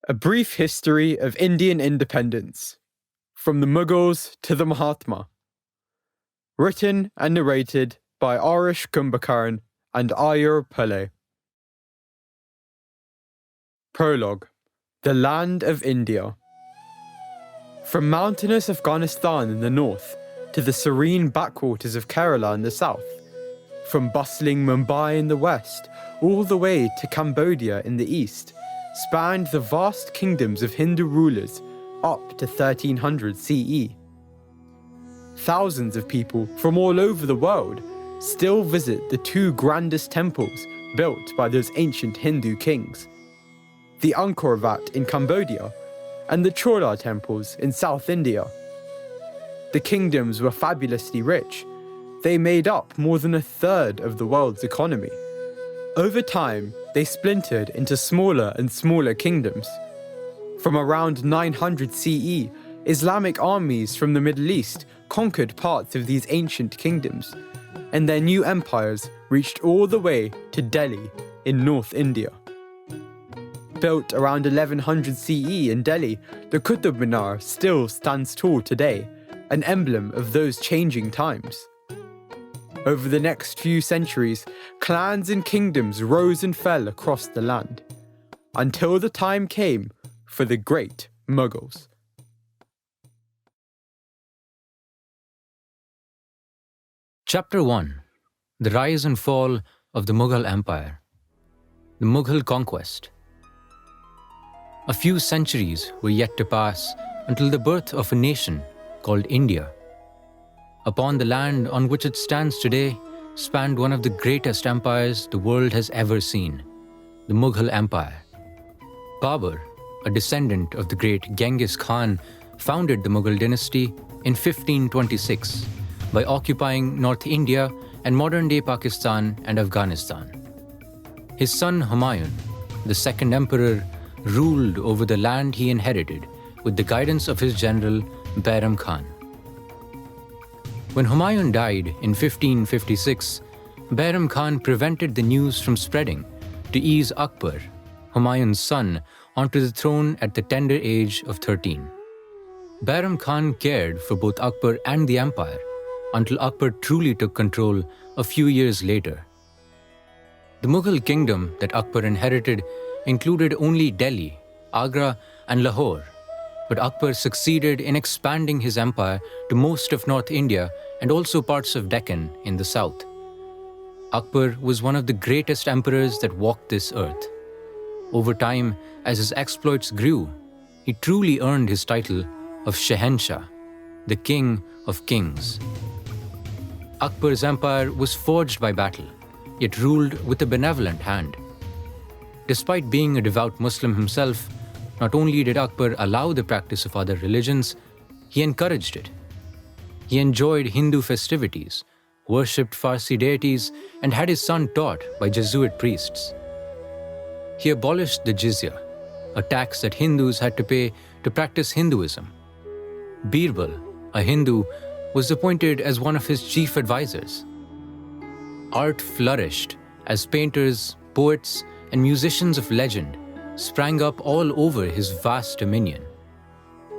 A Brief History of Indian Independence, from the Mughals to the Mahatma. Written and narrated by Aarush and Ayur. Prologue. The Land of India. From mountainous Afghanistan in the north to the serene backwaters of Kerala in the south, from bustling Mumbai in the west all the way to Cambodia in the east, spanned the vast kingdoms of Hindu rulers up to 1300 CE. Thousands of people from all over the world still visit the two grandest temples built by those ancient Hindu kings, the Angkor Wat in Cambodia and the Chola temples in South India. The kingdoms were fabulously rich. They made up more than a third of the world's economy. Over time, they splintered into smaller and smaller kingdoms. From around 900 CE, Islamic armies from the Middle East conquered parts of these ancient kingdoms, and their new empires reached all the way to Delhi in North India. Built around 1100 CE in Delhi, the Qutub Minar still stands tall today, an emblem of those changing times. Over the next few centuries, clans and kingdoms rose and fell across the land, until the time came for the great Mughals. Chapter 1. The Rise and Fall of the Mughal Empire. The Mughal Conquest. A few centuries were yet to pass until the birth of a nation called India. Upon the land on which it stands today spanned one of the greatest empires the world has ever seen, the Mughal Empire. Babur, a descendant of the great Genghis Khan, founded the Mughal dynasty in 1526 by occupying North India and modern-day Pakistan and Afghanistan. His son Humayun, the second emperor, ruled over the land he inherited with the guidance of his general Bairam Khan. When Humayun died in 1556, Bairam Khan prevented the news from spreading to ease Akbar, Humayun's son, onto the throne at the tender age of 13. Bairam Khan cared for both Akbar and the empire until Akbar truly took control a few years later. The Mughal kingdom that Akbar inherited included only Delhi, Agra, and Lahore, but Akbar succeeded in expanding his empire to most of North India and also parts of Deccan in the south. Akbar was one of the greatest emperors that walked this earth. Over time, as his exploits grew, he truly earned his title of Shahenshah, the King of Kings. Akbar's empire was forged by battle, yet ruled with a benevolent hand. Despite being a devout Muslim himself, not only did Akbar allow the practice of other religions, he encouraged it. He enjoyed Hindu festivities, worshipped Farsi deities, and had his son taught by Jesuit priests. He abolished the jizya, a tax that Hindus had to pay to practice Hinduism. Birbal, a Hindu, was appointed as one of his chief advisors. Art flourished as painters, poets, and musicians of legend sprang up all over his vast dominion.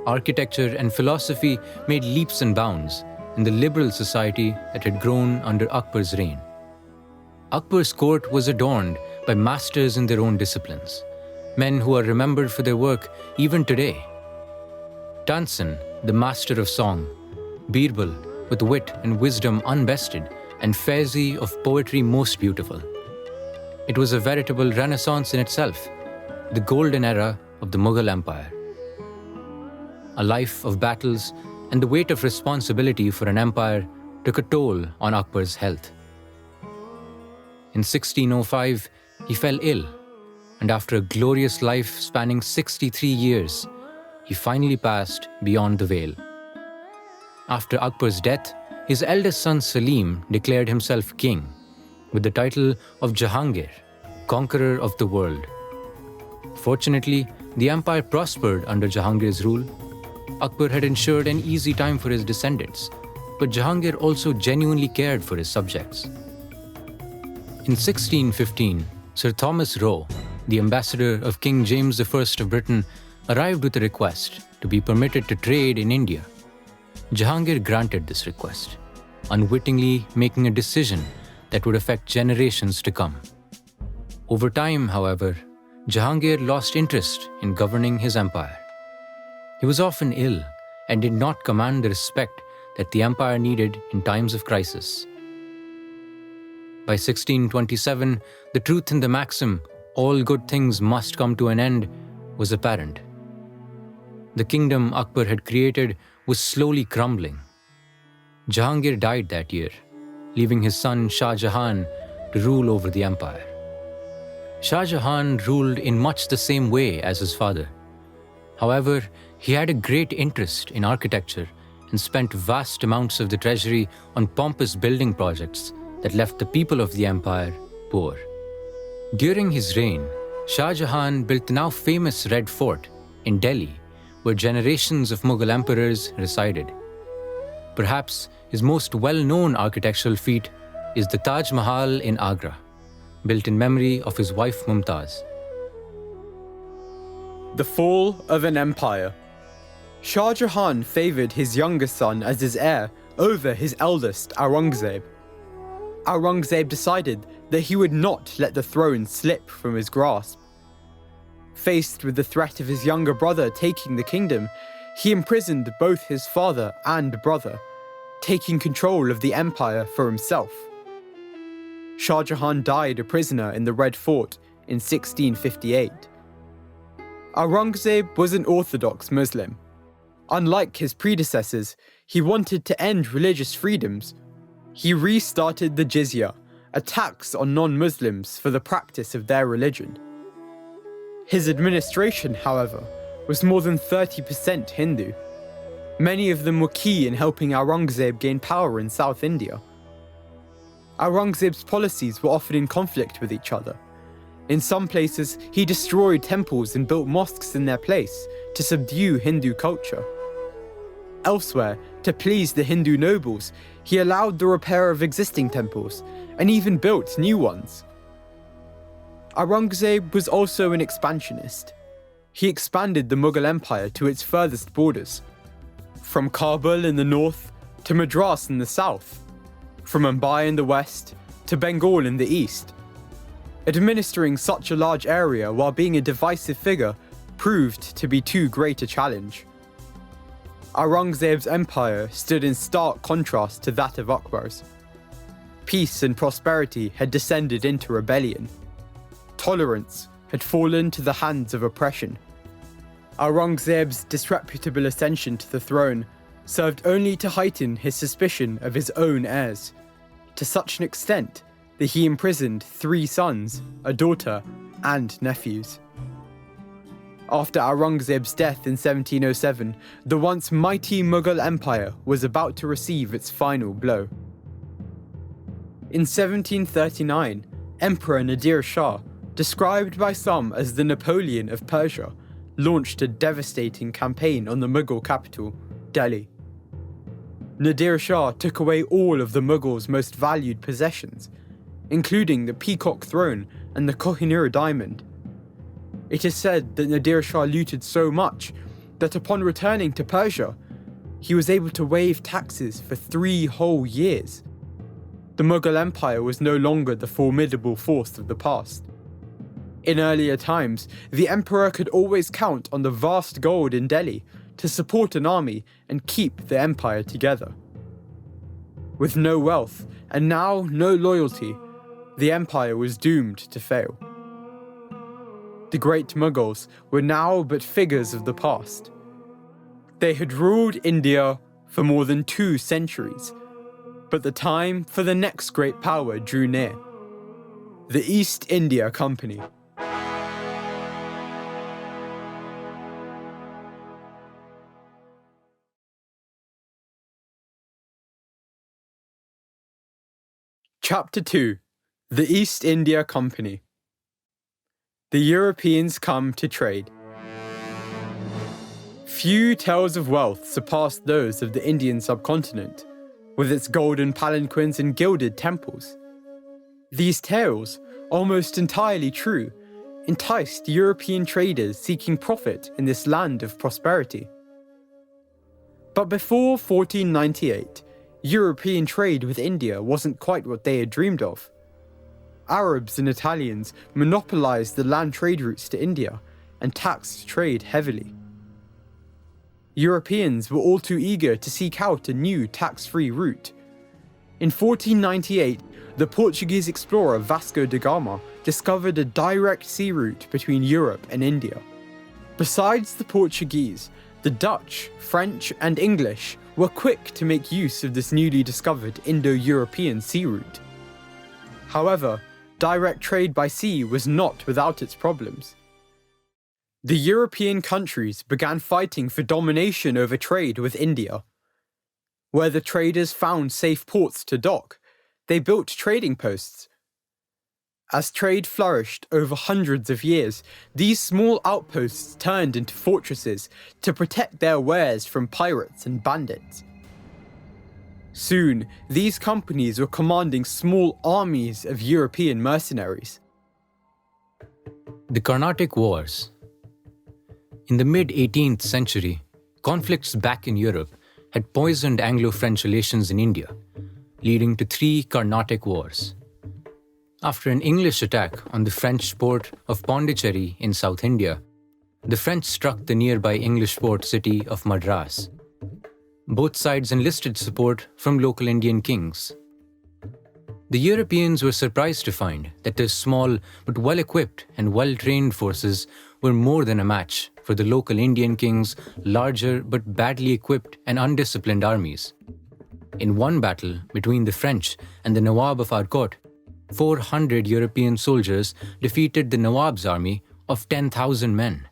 Architecture and philosophy made leaps and bounds in the liberal society that had grown under Akbar's reign. Akbar's court was adorned by masters in their own disciplines, men who are remembered for their work even today. Tansen, the master of song, Birbal, with wit and wisdom unbested, and Faizi of poetry most beautiful. It was a veritable renaissance in itself, the golden era of the Mughal Empire. A life of battles and the weight of responsibility for an empire took a toll on Akbar's health. In 1605, he fell ill, and after a glorious life spanning 63 years, he finally passed beyond the veil. After Akbar's death, his eldest son Salim declared himself king, with the title of Jahangir, conqueror of the world. Fortunately, the empire prospered under Jahangir's rule. Akbar had ensured an easy time for his descendants, but Jahangir also genuinely cared for his subjects. In 1615, Sir Thomas Roe, the ambassador of King James I of Britain, arrived with a request to be permitted to trade in India. Jahangir granted this request, unwittingly making a decision that would affect generations to come. Over time, however, Jahangir lost interest in governing his empire. He was often ill and did not command the respect that the empire needed in times of crisis. By 1627, the truth in the maxim, "all good things must come to an end," was apparent. The kingdom Akbar had created was slowly crumbling. Jahangir died that year, leaving his son Shah Jahan to rule over the empire. Shah Jahan ruled in much the same way as his father. However, he had a great interest in architecture and spent vast amounts of the treasury on pompous building projects that left the people of the empire poor. During his reign, Shah Jahan built the now famous Red Fort in Delhi, where generations of Mughal emperors resided. Perhaps his most well-known architectural feat is the Taj Mahal in Agra, built in memory of his wife Mumtaz. The fall of an empire. Shah Jahan favoured his younger son as his heir over his eldest Aurangzeb. Aurangzeb decided that he would not let the throne slip from his grasp. Faced with the threat of his younger brother taking the kingdom, he imprisoned both his father and brother, taking control of the empire for himself. Shah Jahan died a prisoner in the Red Fort in 1658. Aurangzeb was an Orthodox Muslim. Unlike his predecessors, he wanted to end religious freedoms. He restarted the jizya, a tax on non-Muslims for the practice of their religion. His administration, however, was more than 30% Hindu. Many of them were key in helping Aurangzeb gain power in South India. Aurangzeb's policies were often in conflict with each other. In some places, he destroyed temples and built mosques in their place to subdue Hindu culture. Elsewhere, to please the Hindu nobles, he allowed the repair of existing temples and even built new ones. Aurangzeb was also an expansionist. He expanded the Mughal Empire to its furthest borders, from Kabul in the north to Madras in the south, from Mumbai in the west to Bengal in the east. Administering such a large area while being a divisive figure proved to be too great a challenge. Aurangzeb's empire stood in stark contrast to that of Akbar's. Peace and prosperity had descended into rebellion. Tolerance had fallen to the hands of oppression. Aurangzeb's disreputable ascension to the throne served only to heighten his suspicion of his own heirs, to such an extent that he imprisoned 3 sons, a daughter, and nephews. After Aurangzeb's death in 1707, the once mighty Mughal Empire was about to receive its final blow. In 1739, Emperor Nadir Shah, described by some as the Napoleon of Persia, launched a devastating campaign on the Mughal capital, Delhi. Nadir Shah took away all of the Mughals' most valued possessions, including the peacock throne and the Kohinoor diamond. It is said that Nadir Shah looted so much that upon returning to Persia, he was able to waive taxes for 3 whole years. The Mughal Empire was no longer the formidable force of the past. In earlier times, the emperor could always count on the vast gold in Delhi to support an army and keep the empire together. With no wealth, and now no loyalty, the empire was doomed to fail. The great Mughals were now but figures of the past. They had ruled India for more than 2 centuries, but the time for the next great power drew near. The East India Company. Chapter 2. The East India Company. The Europeans come to trade. Few tales of wealth surpassed those of the Indian subcontinent, with its golden palanquins and gilded temples. These tales, almost entirely true, enticed European traders seeking profit in this land of prosperity. But before 1498, European trade with India wasn't quite what they had dreamed of. Arabs and Italians monopolized the land trade routes to India and taxed trade heavily. Europeans were all too eager to seek out a new tax-free route. In 1498, the Portuguese explorer Vasco da Gama discovered a direct sea route between Europe and India. Besides the Portuguese, the Dutch, French, and English were quick to make use of this newly discovered Indo-European sea route. However, direct trade by sea was not without its problems. The European countries began fighting for domination over trade with India. Where the traders found safe ports to dock, they built trading posts. As trade flourished over hundreds of years, these small outposts turned into fortresses to protect their wares from pirates and bandits. Soon, these companies were commanding small armies of European mercenaries. The Carnatic Wars. In the mid-18th century, conflicts back in Europe had poisoned Anglo-French relations in India, leading to 3 Carnatic Wars. After an English attack on the French port of Pondicherry in South India, the French struck the nearby English port city of Madras. Both sides enlisted support from local Indian kings. The Europeans were surprised to find that their small but well-equipped and well-trained forces were more than a match for the local Indian kings' larger but badly equipped and undisciplined armies. In one battle between the French and the Nawab of Arcot, 400 European soldiers defeated the Nawab's army of 10,000 men.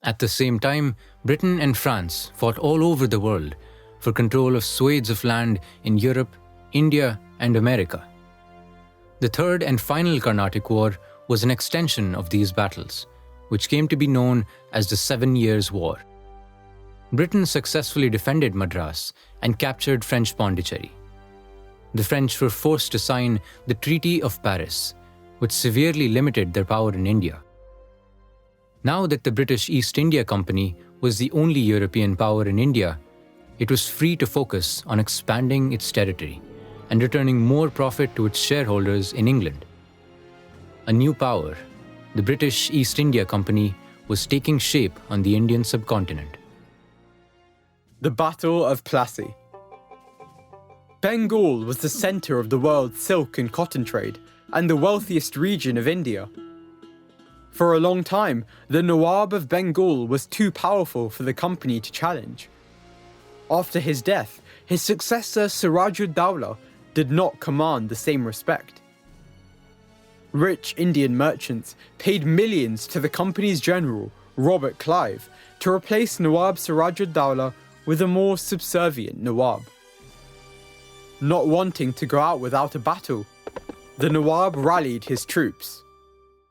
At the same time, Britain and France fought all over the world for control of swathes of land in Europe, India, and America. The third and final Carnatic War was an extension of these battles, which came to be known as the 7 Years' War. Britain successfully defended Madras and captured French Pondicherry. The French were forced to sign the Treaty of Paris, which severely limited their power in India. Now that the British East India Company was the only European power in India, it was free to focus on expanding its territory and returning more profit to its shareholders in England. A new power, the British East India Company, was taking shape on the Indian subcontinent. The Battle of Plassey. Bengal was the center of the world's silk and cotton trade and the wealthiest region of India. For a long time, the Nawab of Bengal was too powerful for the company to challenge. After his death, his successor Siraj-ud-Dawla did not command the same respect. Rich Indian merchants paid millions to the company's general, Robert Clive, to replace Nawab Siraj-ud-Dawla with a more subservient Nawab. Not wanting to go out without a battle, the Nawab rallied his troops.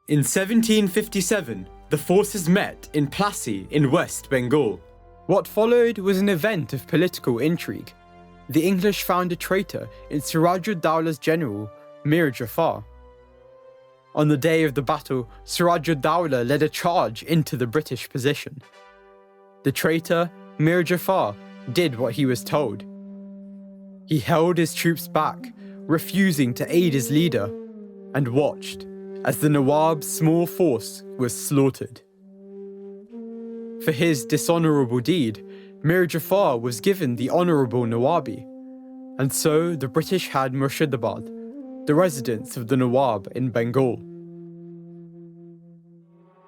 In 1757, the forces met in Plassey in West Bengal. What followed was an event of political intrigue. The English found a traitor in Siraj-ud-Dawla's general, Mir Jafar. On the day of the battle, Siraj-ud-Dawla led a charge into the British position. The traitor, Mir Jafar, did what he was told. He held his troops back, refusing to aid his leader, and watched as the Nawab's small force was slaughtered. For his dishonorable deed, Mir Jafar was given the honorable Nawabi, and so the British had Murshidabad, the residence of the Nawab in Bengal.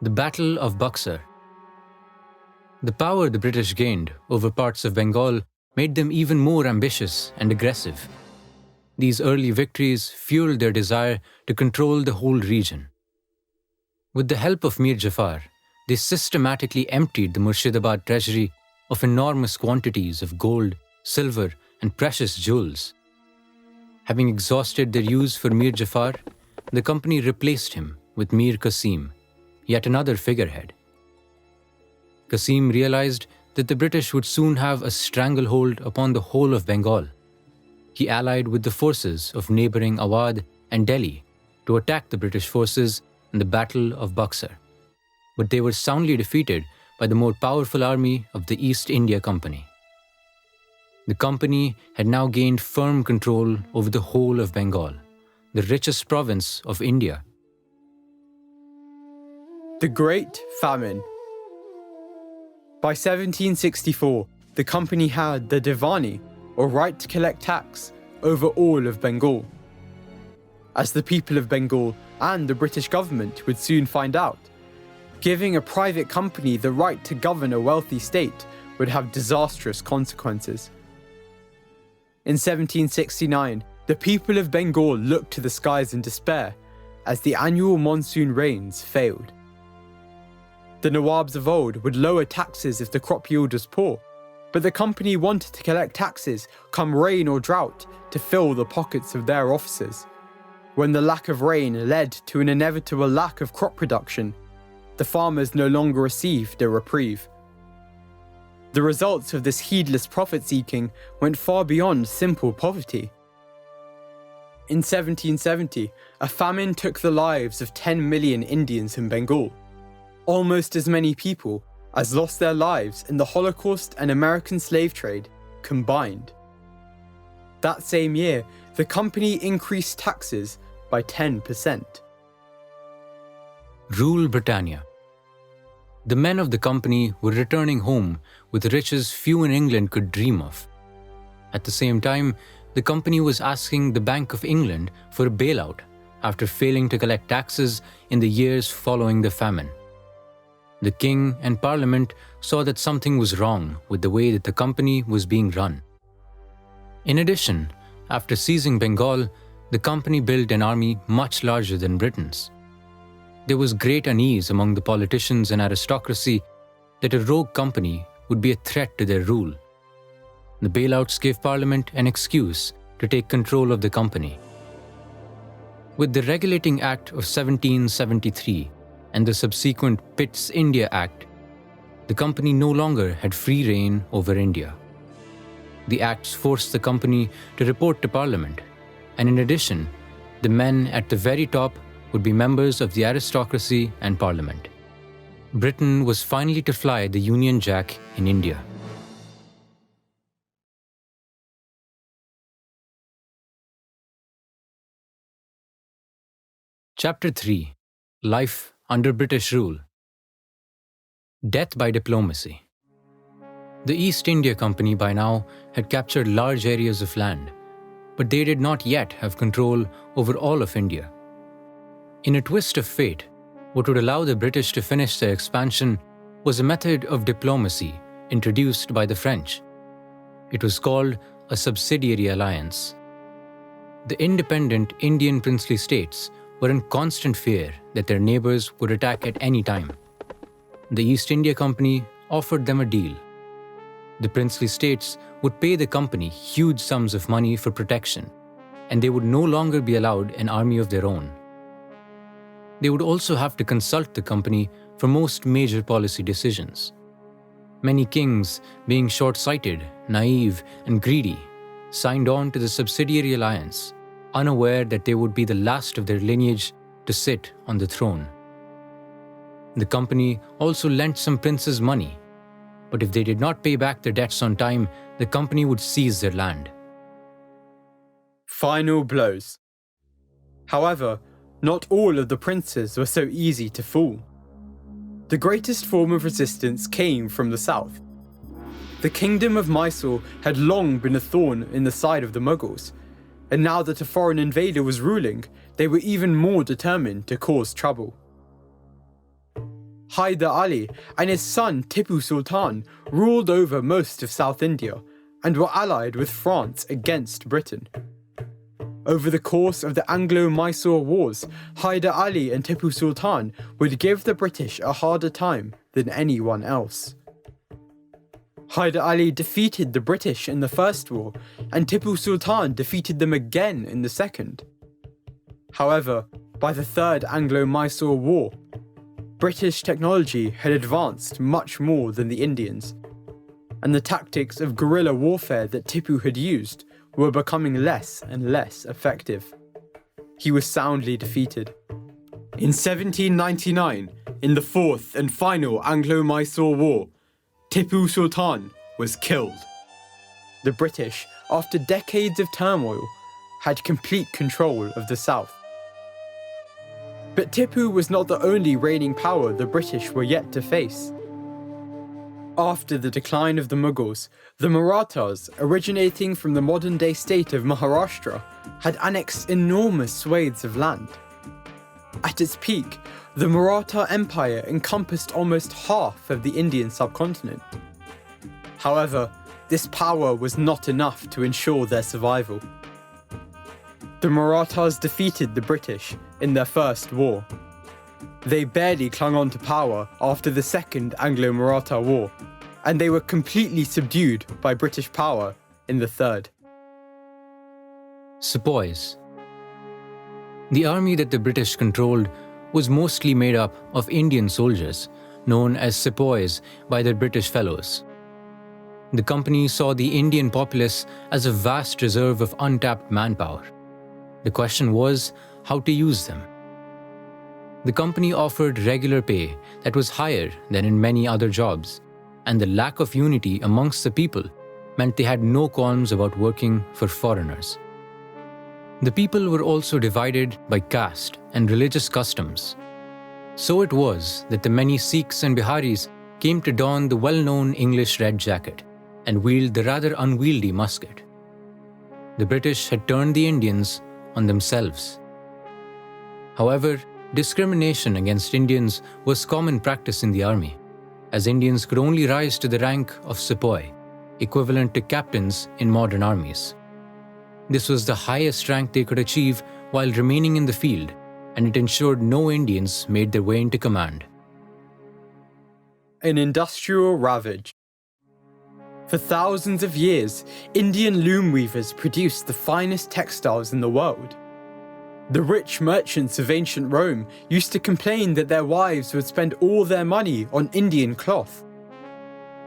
The Battle of Buxar. The power the British gained over parts of Bengal made them even more ambitious and aggressive. These early victories fueled their desire to control the whole region. With the help of Mir Jafar, they systematically emptied the Murshidabad treasury of enormous quantities of gold, silver, and precious jewels. Having exhausted their use for Mir Jafar, the company replaced him with Mir Qasim, yet another figurehead. Qasim realized that the British would soon have a stranglehold upon the whole of Bengal. He allied with the forces of neighboring Awadh and Delhi to attack the British forces in the Battle of Buxar, but they were soundly defeated by the more powerful army of the East India Company. The company had now gained firm control over the whole of Bengal, the richest province of India. The Great Famine. By 1764, the company had the Divani, or right to collect tax, over all of Bengal. As the people of Bengal and the British government would soon find out, giving a private company the right to govern a wealthy state would have disastrous consequences. In 1769, the people of Bengal looked to the skies in despair as the annual monsoon rains failed. The Nawabs of old would lower taxes if the crop yield was poor, but the company wanted to collect taxes come rain or drought to fill the pockets of their officers. When the lack of rain led to an inevitable lack of crop production, the farmers no longer received a reprieve. The results of this heedless profit-seeking went far beyond simple poverty. In 1770, a famine took the lives of 10 million Indians in Bengal, almost as many people as lost their lives in the Holocaust and American slave trade combined. That same year, the company increased taxes by 10%. Rule Britannia. The men of the company were returning home with riches few in England could dream of. At the same time, the company was asking the Bank of England for a bailout after failing to collect taxes in the years following the famine. The king and parliament saw that something was wrong with the way that the company was being run. In addition, after seizing Bengal, the company built an army much larger than Britain's. There was great unease among the politicians and aristocracy that a rogue company would be a threat to their rule. The bailouts gave Parliament an excuse to take control of the company. With the Regulating Act of 1773 and the subsequent Pitt's India Act, the company no longer had free rein over India. The acts forced the company to report to Parliament, and in addition, the men at the very top would be members of the aristocracy and Parliament. Britain was finally to fly the Union Jack in India. Chapter 3. Life under British Rule. Death by Diplomacy. The East India Company by now had captured large areas of land, but they did not yet have control over all of India. In a twist of fate, what would allow the British to finish their expansion was a method of diplomacy introduced by the French. It was called a subsidiary alliance. The independent Indian princely states were in constant fear that their neighbors would attack at any time. The East India Company offered them a deal. The princely states would pay the company huge sums of money for protection, and they would no longer be allowed an army of their own. They would also have to consult the company for most major policy decisions. Many kings, being short-sighted, naive, and greedy, signed on to the subsidiary alliance, unaware that they would be the last of their lineage to sit on the throne. The company also lent some princes money, but if they did not pay back their debts on time, the company would seize their land. Final blows. However, not all of the princes were so easy to fool. The greatest form of resistance came from the south. The kingdom of Mysore had long been a thorn in the side of the Mughals, and now that a foreign invader was ruling, they were even more determined to cause trouble. Hyder Ali and his son Tipu Sultan ruled over most of South India and were allied with France against Britain. Over the course of the Anglo-Mysore Wars, Hyder Ali and Tipu Sultan would give the British a harder time than anyone else. Hyder Ali defeated the British in the First War, and Tipu Sultan defeated them again in the Second. However, by the Third Anglo-Mysore War, British technology had advanced much more than the Indians, and the tactics of guerrilla warfare that Tipu had used were becoming less and less effective. He was soundly defeated. In 1799, in the fourth and final Anglo-Mysore War, Tipu Sultan was killed. The British, after decades of turmoil, had complete control of the south. But Tipu was not the only reigning power the British were yet to face. After the decline of the Mughals, the Marathas, originating from the modern-day state of Maharashtra, had annexed enormous swathes of land. At its peak, the Maratha Empire encompassed almost half of the Indian subcontinent. However, this power was not enough to ensure their survival. The Marathas defeated the British in their first war. They barely clung on to power after the Second Anglo-Maratha War, and they were completely subdued by British power in the third. Sepoys. The army that the British controlled was mostly made up of Indian soldiers, known as Sepoys by their British fellows. The company saw the Indian populace as a vast reserve of untapped manpower. The question was how to use them. The company offered regular pay that was higher than in many other jobs, and the lack of unity amongst the people meant they had no qualms about working for foreigners. The people were also divided by caste and religious customs. So it was that the many Sikhs and Biharis came to don the well-known English red jacket and wield the rather unwieldy musket. The British had turned the Indians on themselves. However, discrimination against Indians was common practice in the army, as Indians could only rise to the rank of Sepoy, equivalent to captains in modern armies. This was the highest rank they could achieve while remaining in the field, and it ensured no Indians made their way into command. An industrial ravage. For thousands of years, Indian loom weavers produced the finest textiles in the world. The rich merchants of ancient Rome used to complain that their wives would spend all their money on Indian cloth.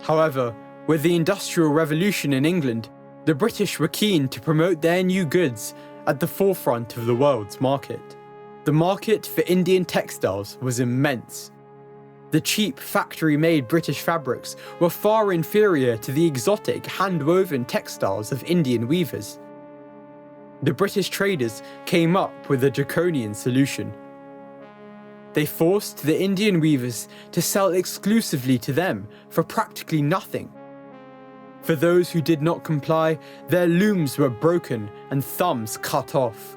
However, with the Industrial Revolution in England, the British were keen to promote their new goods at the forefront of the world's market. The market for Indian textiles was immense. The cheap factory-made British fabrics were far inferior to the exotic hand-woven textiles of Indian weavers. The British traders came up with a draconian solution. They forced the Indian weavers to sell exclusively to them for practically nothing. For those who did not comply, their looms were broken and thumbs cut off.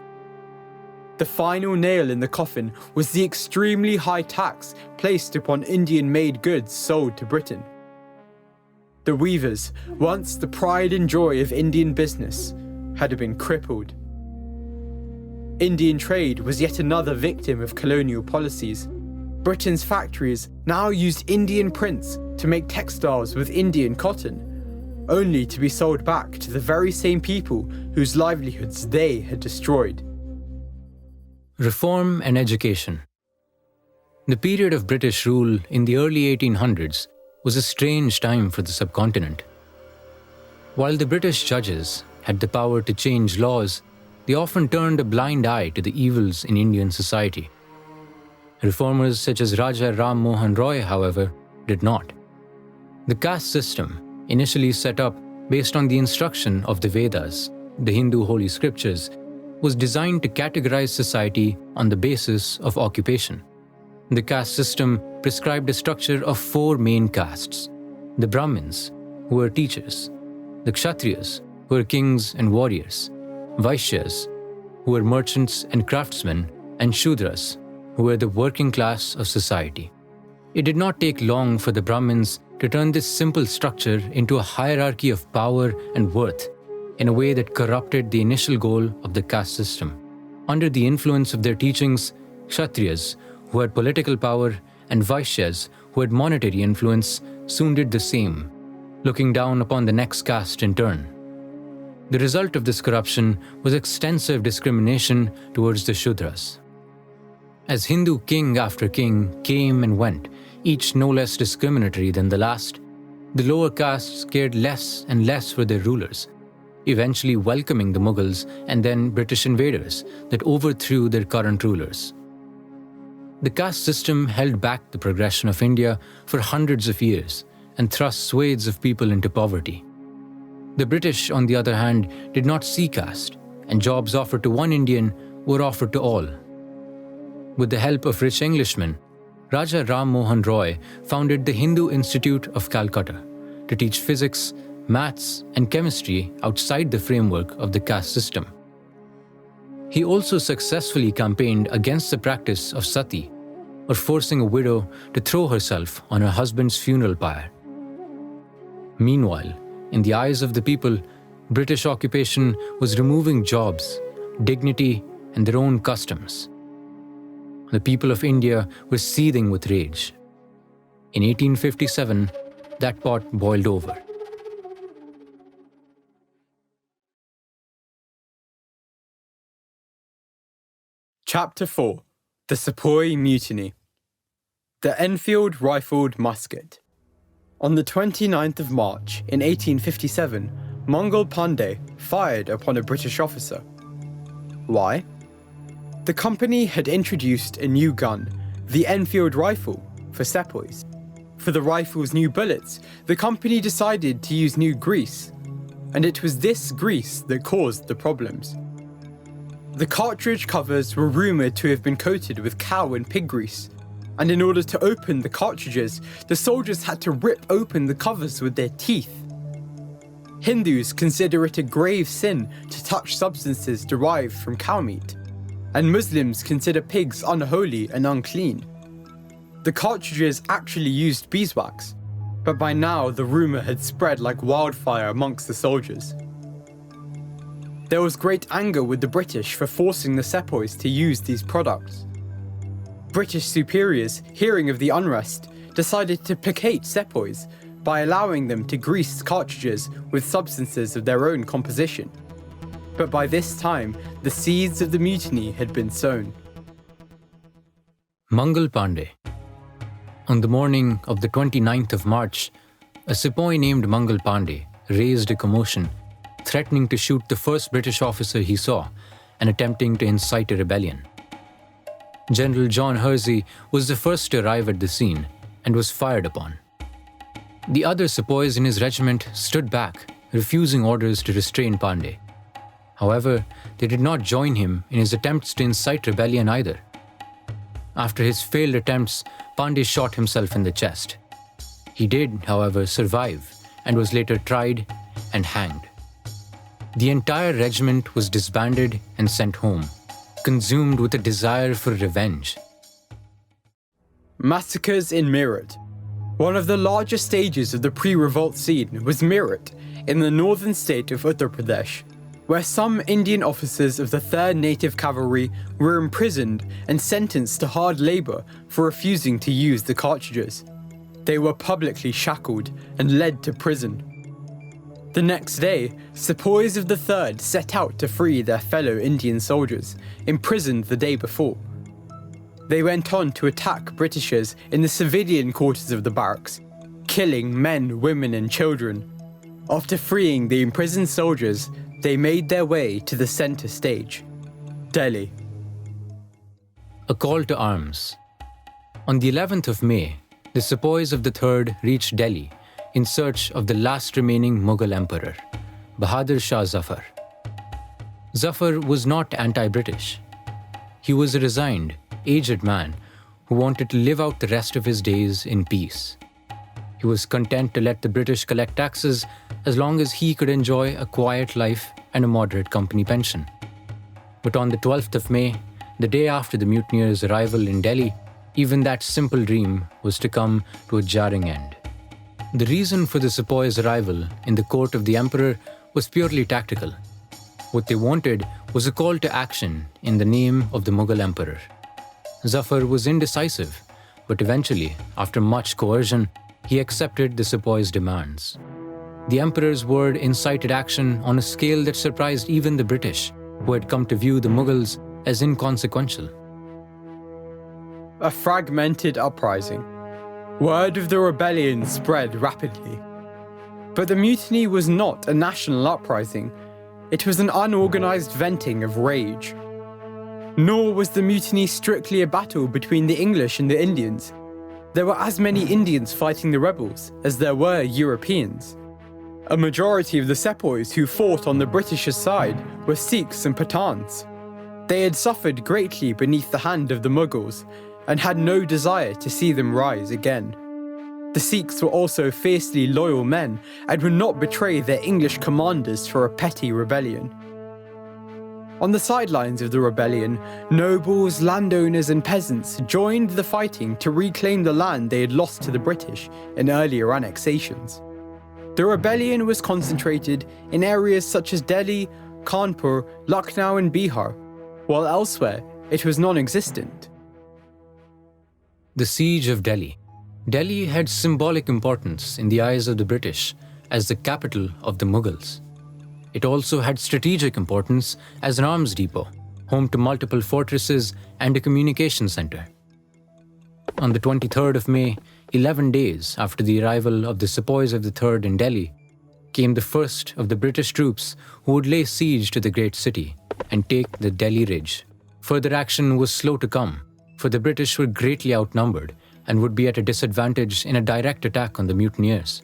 The final nail in the coffin was the extremely high tax placed upon Indian-made goods sold to Britain. The weavers, once the pride and joy of Indian business, had been crippled. Indian trade was yet another victim of colonial policies. Britain's factories now used Indian prints to make textiles with Indian cotton, only to be sold back to the very same people whose livelihoods they had destroyed. Reform and education. The period of British rule in the early 1800s was a strange time for the subcontinent. While the British judges had the power to change laws, they often turned a blind eye to the evils in Indian society. Reformers such as Raja Ram Mohan Roy, however, did not. The caste system, initially set up based on the instruction of the Vedas, the Hindu holy scriptures, was designed to categorize society on the basis of occupation. The caste system prescribed a structure of 4 main castes: the Brahmins, who were teachers; the Kshatriyas, who were kings and warriors; Vaishyas, who were merchants and craftsmen; and Shudras, who were the working class of society. It did not take long for the Brahmins to turn this simple structure into a hierarchy of power and worth in a way that corrupted the initial goal of the caste system. Under the influence of their teachings, Kshatriyas, who had political power, and Vaishyas, who had monetary influence, soon did the same, looking down upon the next caste in turn. The result of this corruption was extensive discrimination towards the Shudras. As Hindu king after king came and went, each no less discriminatory than the last, the lower castes cared less and less for their rulers, eventually welcoming the Mughals and then British invaders that overthrew their current rulers. The caste system held back the progression of India for hundreds of years and thrust swathes of people into poverty. The British, on the other hand, did not see caste, and jobs offered to one Indian were offered to all. With the help of rich Englishmen, Raja Ram Mohan Roy founded the Hindu Institute of Calcutta to teach physics, maths, and chemistry outside the framework of the caste system. He also successfully campaigned against the practice of sati, or forcing a widow to throw herself on her husband's funeral pyre. Meanwhile, in the eyes of the people, British occupation was removing jobs, dignity, and their own customs. The people of India were seething with rage. In 1857, that pot boiled over. Chapter 4: The Sepoy Mutiny. The Enfield Rifled Musket. On the 29th of March in 1857, Mangal Pandey fired upon a British officer. Why? The company had introduced a new gun, the Enfield rifle, for Sepoys. For the rifle's new bullets, the company decided to use new grease, and it was this grease that caused the problems. The cartridge covers were rumoured to have been coated with cow and pig grease, and in order to open the cartridges, the soldiers had to rip open the covers with their teeth. Hindus consider it a grave sin to touch substances derived from cow meat, and Muslims consider pigs unholy and unclean. The cartridges actually used beeswax, but by now the rumour had spread like wildfire amongst the soldiers. There was great anger with the British for forcing the Sepoys to use these products. British superiors, hearing of the unrest, decided to placate Sepoys by allowing them to grease cartridges with substances of their own composition. But by this time, the seeds of the mutiny had been sown. Mangal Pandey. On the morning of the 29th of March, a Sepoy named Mangal Pandey raised a commotion, threatening to shoot the first British officer he saw and attempting to incite a rebellion. General John Hersey was the first to arrive at the scene and was fired upon. The other Sepoys in his regiment stood back, refusing orders to restrain Pandey. However, they did not join him in his attempts to incite rebellion either. After his failed attempts, Pandey shot himself in the chest. He did, however, survive and was later tried and hanged. The entire regiment was disbanded and sent home, consumed with a desire for revenge. Massacres in Meerut. One of the largest stages of the pre-revolt scene was Meerut, in the northern state of Uttar Pradesh, where some Indian officers of the 3rd Native Cavalry were imprisoned and sentenced to hard labour for refusing to use the cartridges. They were publicly shackled and led to prison. The next day, Sepoys of the 3rd set out to free their fellow Indian soldiers, imprisoned the day before. They went on to attack Britishers in the civilian quarters of the barracks, killing men, women and children. After freeing the imprisoned soldiers, they made their way to the centre stage, Delhi. A call to arms. On the 11th of May, the Sepoys of the 3rd reached Delhi in search of the last remaining Mughal emperor, Bahadur Shah Zafar. Zafar was not anti-British. He was a resigned, aged man who wanted to live out the rest of his days in peace. He was content to let the British collect taxes as long as he could enjoy a quiet life and a moderate company pension. But on the 12th of May, the day after the mutineers' arrival in Delhi, even that simple dream was to come to a jarring end. The reason for the Sepoys' arrival in the court of the emperor was purely tactical. What they wanted was a call to action in the name of the Mughal emperor. Zafar was indecisive, but eventually, after much coercion, he accepted the Sepoys' demands. The emperor's word incited action on a scale that surprised even the British, who had come to view the Mughals as inconsequential. A fragmented uprising. Word of the rebellion spread rapidly. But the mutiny was not a national uprising. It was an unorganized venting of rage. Nor was the mutiny strictly a battle between the English and the Indians. There were as many Indians fighting the rebels as there were Europeans. A majority of the Sepoys who fought on the British's side were Sikhs and Pathans. They had suffered greatly beneath the hand of the Mughals and had no desire to see them rise again. The Sikhs were also fiercely loyal men and would not betray their English commanders for a petty rebellion. On the sidelines of the rebellion, nobles, landowners and peasants joined the fighting to reclaim the land they had lost to the British in earlier annexations. The rebellion was concentrated in areas such as Delhi, Kanpur, Lucknow and Bihar, while elsewhere it was non-existent. The Siege of Delhi. Delhi had symbolic importance in the eyes of the British as the capital of the Mughals. It also had strategic importance as an arms depot, home to multiple fortresses and a communication center. On the 23rd of May, 11 days after the arrival of the Sepoys of the Third in Delhi, came the first of the British troops who would lay siege to the great city and take the Delhi Ridge. Further action was slow to come, for the British were greatly outnumbered and would be at a disadvantage in a direct attack on the mutineers.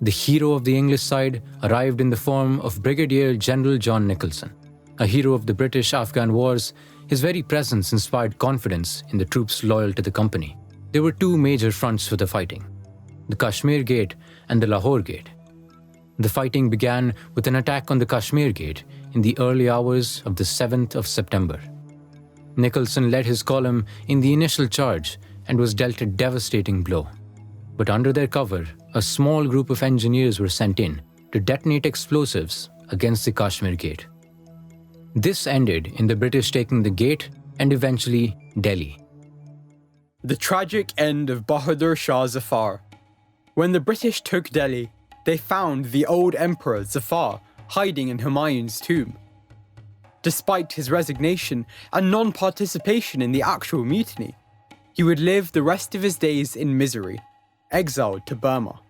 The hero of the English side arrived in the form of Brigadier General John Nicholson. A hero of the British-Afghan wars, his very presence inspired confidence in the troops loyal to the company. There were two major fronts for the fighting, the Kashmir Gate and the Lahore Gate. The fighting began with an attack on the Kashmir Gate in the early hours of the 7th of September. Nicholson led his column in the initial charge and was dealt a devastating blow. But under their cover, a small group of engineers were sent in to detonate explosives against the Kashmir Gate. This ended in the British taking the gate and eventually Delhi. The tragic end of Bahadur Shah Zafar. When the British took Delhi, they found the old Emperor Zafar hiding in Humayun's tomb. Despite his resignation and non-participation in the actual mutiny, he would live the rest of his days in misery, exiled to Burma.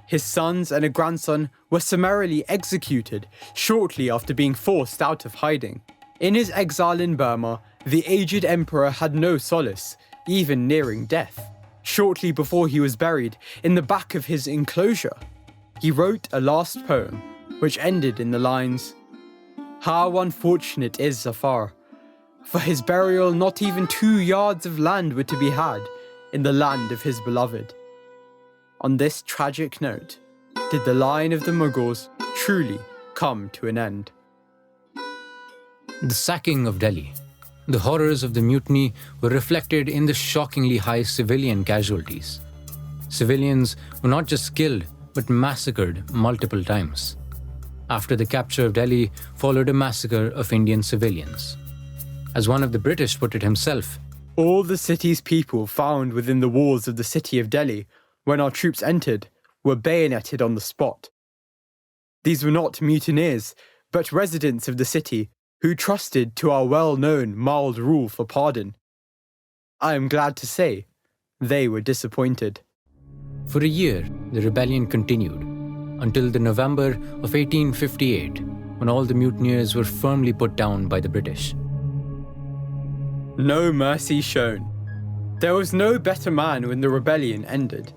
His sons and a grandson were summarily executed shortly after being forced out of hiding. In his exile in Burma, the aged emperor had no solace, even nearing death. Shortly before he was buried, in the back of his enclosure, he wrote a last poem, which ended in the lines, "How unfortunate is Zafar! For his burial not even 2 yards of land were to be had in the land of his beloved." On this tragic note, did the line of the Mughals truly come to an end. The sacking of Delhi. The horrors of the mutiny were reflected in the shockingly high civilian casualties. Civilians were not just killed, but massacred multiple times. After the capture of Delhi followed a massacre of Indian civilians. As one of the British put it himself, "All the city's people found within the walls of the city of Delhi, when our troops entered, were bayoneted on the spot. These were not mutineers, but residents of the city who trusted to our well-known mild rule for pardon. I am glad to say, they were disappointed." For a year, the rebellion continued, until the November of 1858, when all the mutineers were firmly put down by the British. No mercy shown. There was no better man when the rebellion ended.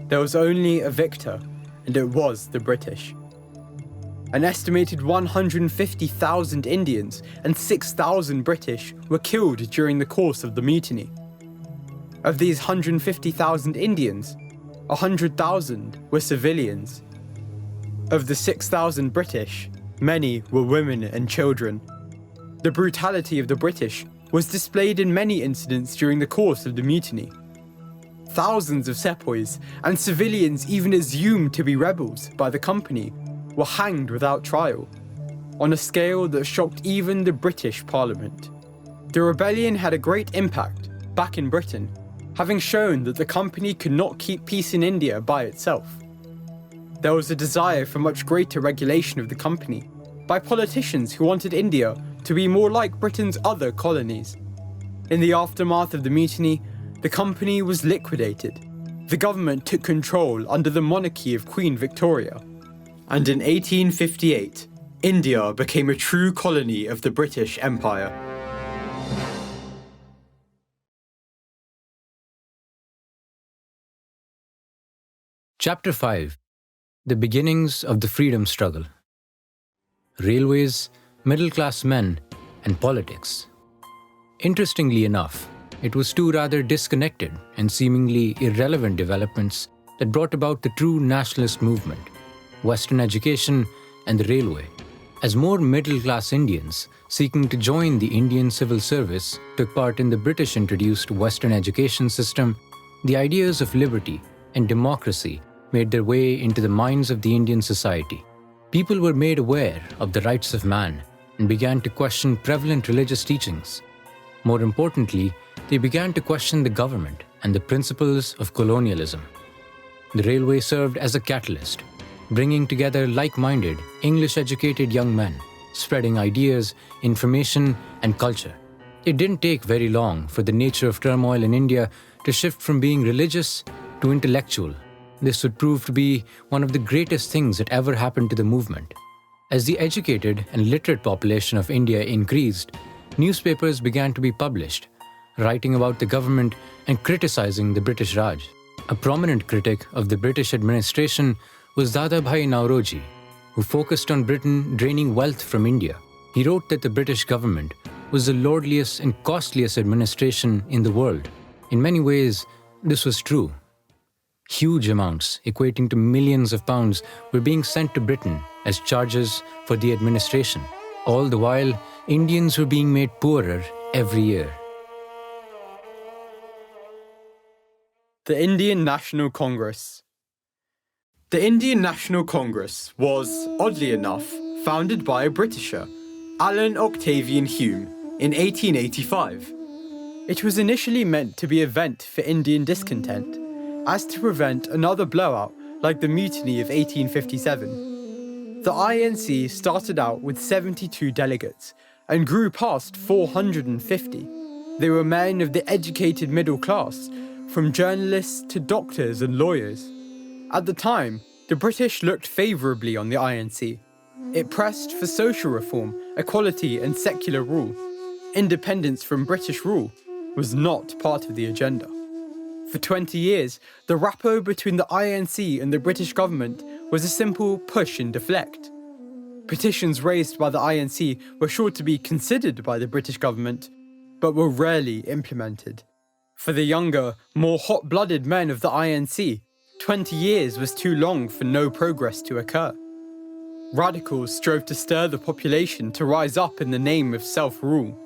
There was only a victor, and it was the British. An estimated 150,000 Indians and 6,000 British were killed during the course of the mutiny. Of these 150,000 Indians, 100,000 were civilians. Of the 6,000 British, many were women and children. The brutality of the British was displayed in many incidents during the course of the mutiny. Thousands of sepoys and civilians even assumed to be rebels by the company were hanged without trial, on a scale that shocked even the British Parliament. The rebellion had a great impact back in Britain, having shown that the company could not keep peace in India by itself. There was a desire for much greater regulation of the company by politicians who wanted India to be more like Britain's other colonies. In the aftermath of the mutiny, the company was liquidated. The government took control under the monarchy of Queen Victoria. And in 1858, India became a true colony of the British Empire. Chapter 5: The Beginnings of the Freedom Struggle. Railways, middle-class men, and politics. Interestingly enough, it was two rather disconnected and seemingly irrelevant developments that brought about the true nationalist movement: Western education and the railway. As more middle-class Indians seeking to join the Indian civil service took part in the British-introduced Western education system, the ideas of liberty and democracy made their way into the minds of the Indian society. People were made aware of the rights of man and began to question prevalent religious teachings. More importantly, they began to question the government and the principles of colonialism. The railway served as a catalyst, bringing together like-minded, English-educated young men, spreading ideas, information, and culture. It didn't take very long for the nature of turmoil in India to shift from being religious to intellectual. This would prove to be one of the greatest things that ever happened to the movement. As the educated and literate population of India increased, newspapers began to be published, writing about the government and criticizing the British Raj. A prominent critic of the British administration was Dadabhai Naoroji, who focused on Britain draining wealth from India. He wrote that the British government was the lordliest and costliest administration in the world. In many ways, this was true. Huge amounts, equating to millions of pounds, were being sent to Britain as charges for the administration. All the while, Indians were being made poorer every year. The Indian National Congress. The Indian National Congress was, oddly enough, founded by a Britisher, Alan Octavian Hume, in 1885. It was initially meant to be a vent for Indian discontent, as to prevent another blowout like the Mutiny of 1857. The INC started out with 72 delegates and grew past 450. They were men of the educated middle class, from journalists to doctors and lawyers. At the time, the British looked favourably on the INC. It pressed for social reform, equality and secular rule. Independence from British rule was not part of the agenda. For 20 years, the rapport between the INC and the British government was a simple push and deflect. Petitions raised by the INC were sure to be considered by the British government, but were rarely implemented. For the younger, more hot-blooded men of the INC, 20 years was too long for no progress to occur. Radicals strove to stir the population to rise up in the name of self-rule.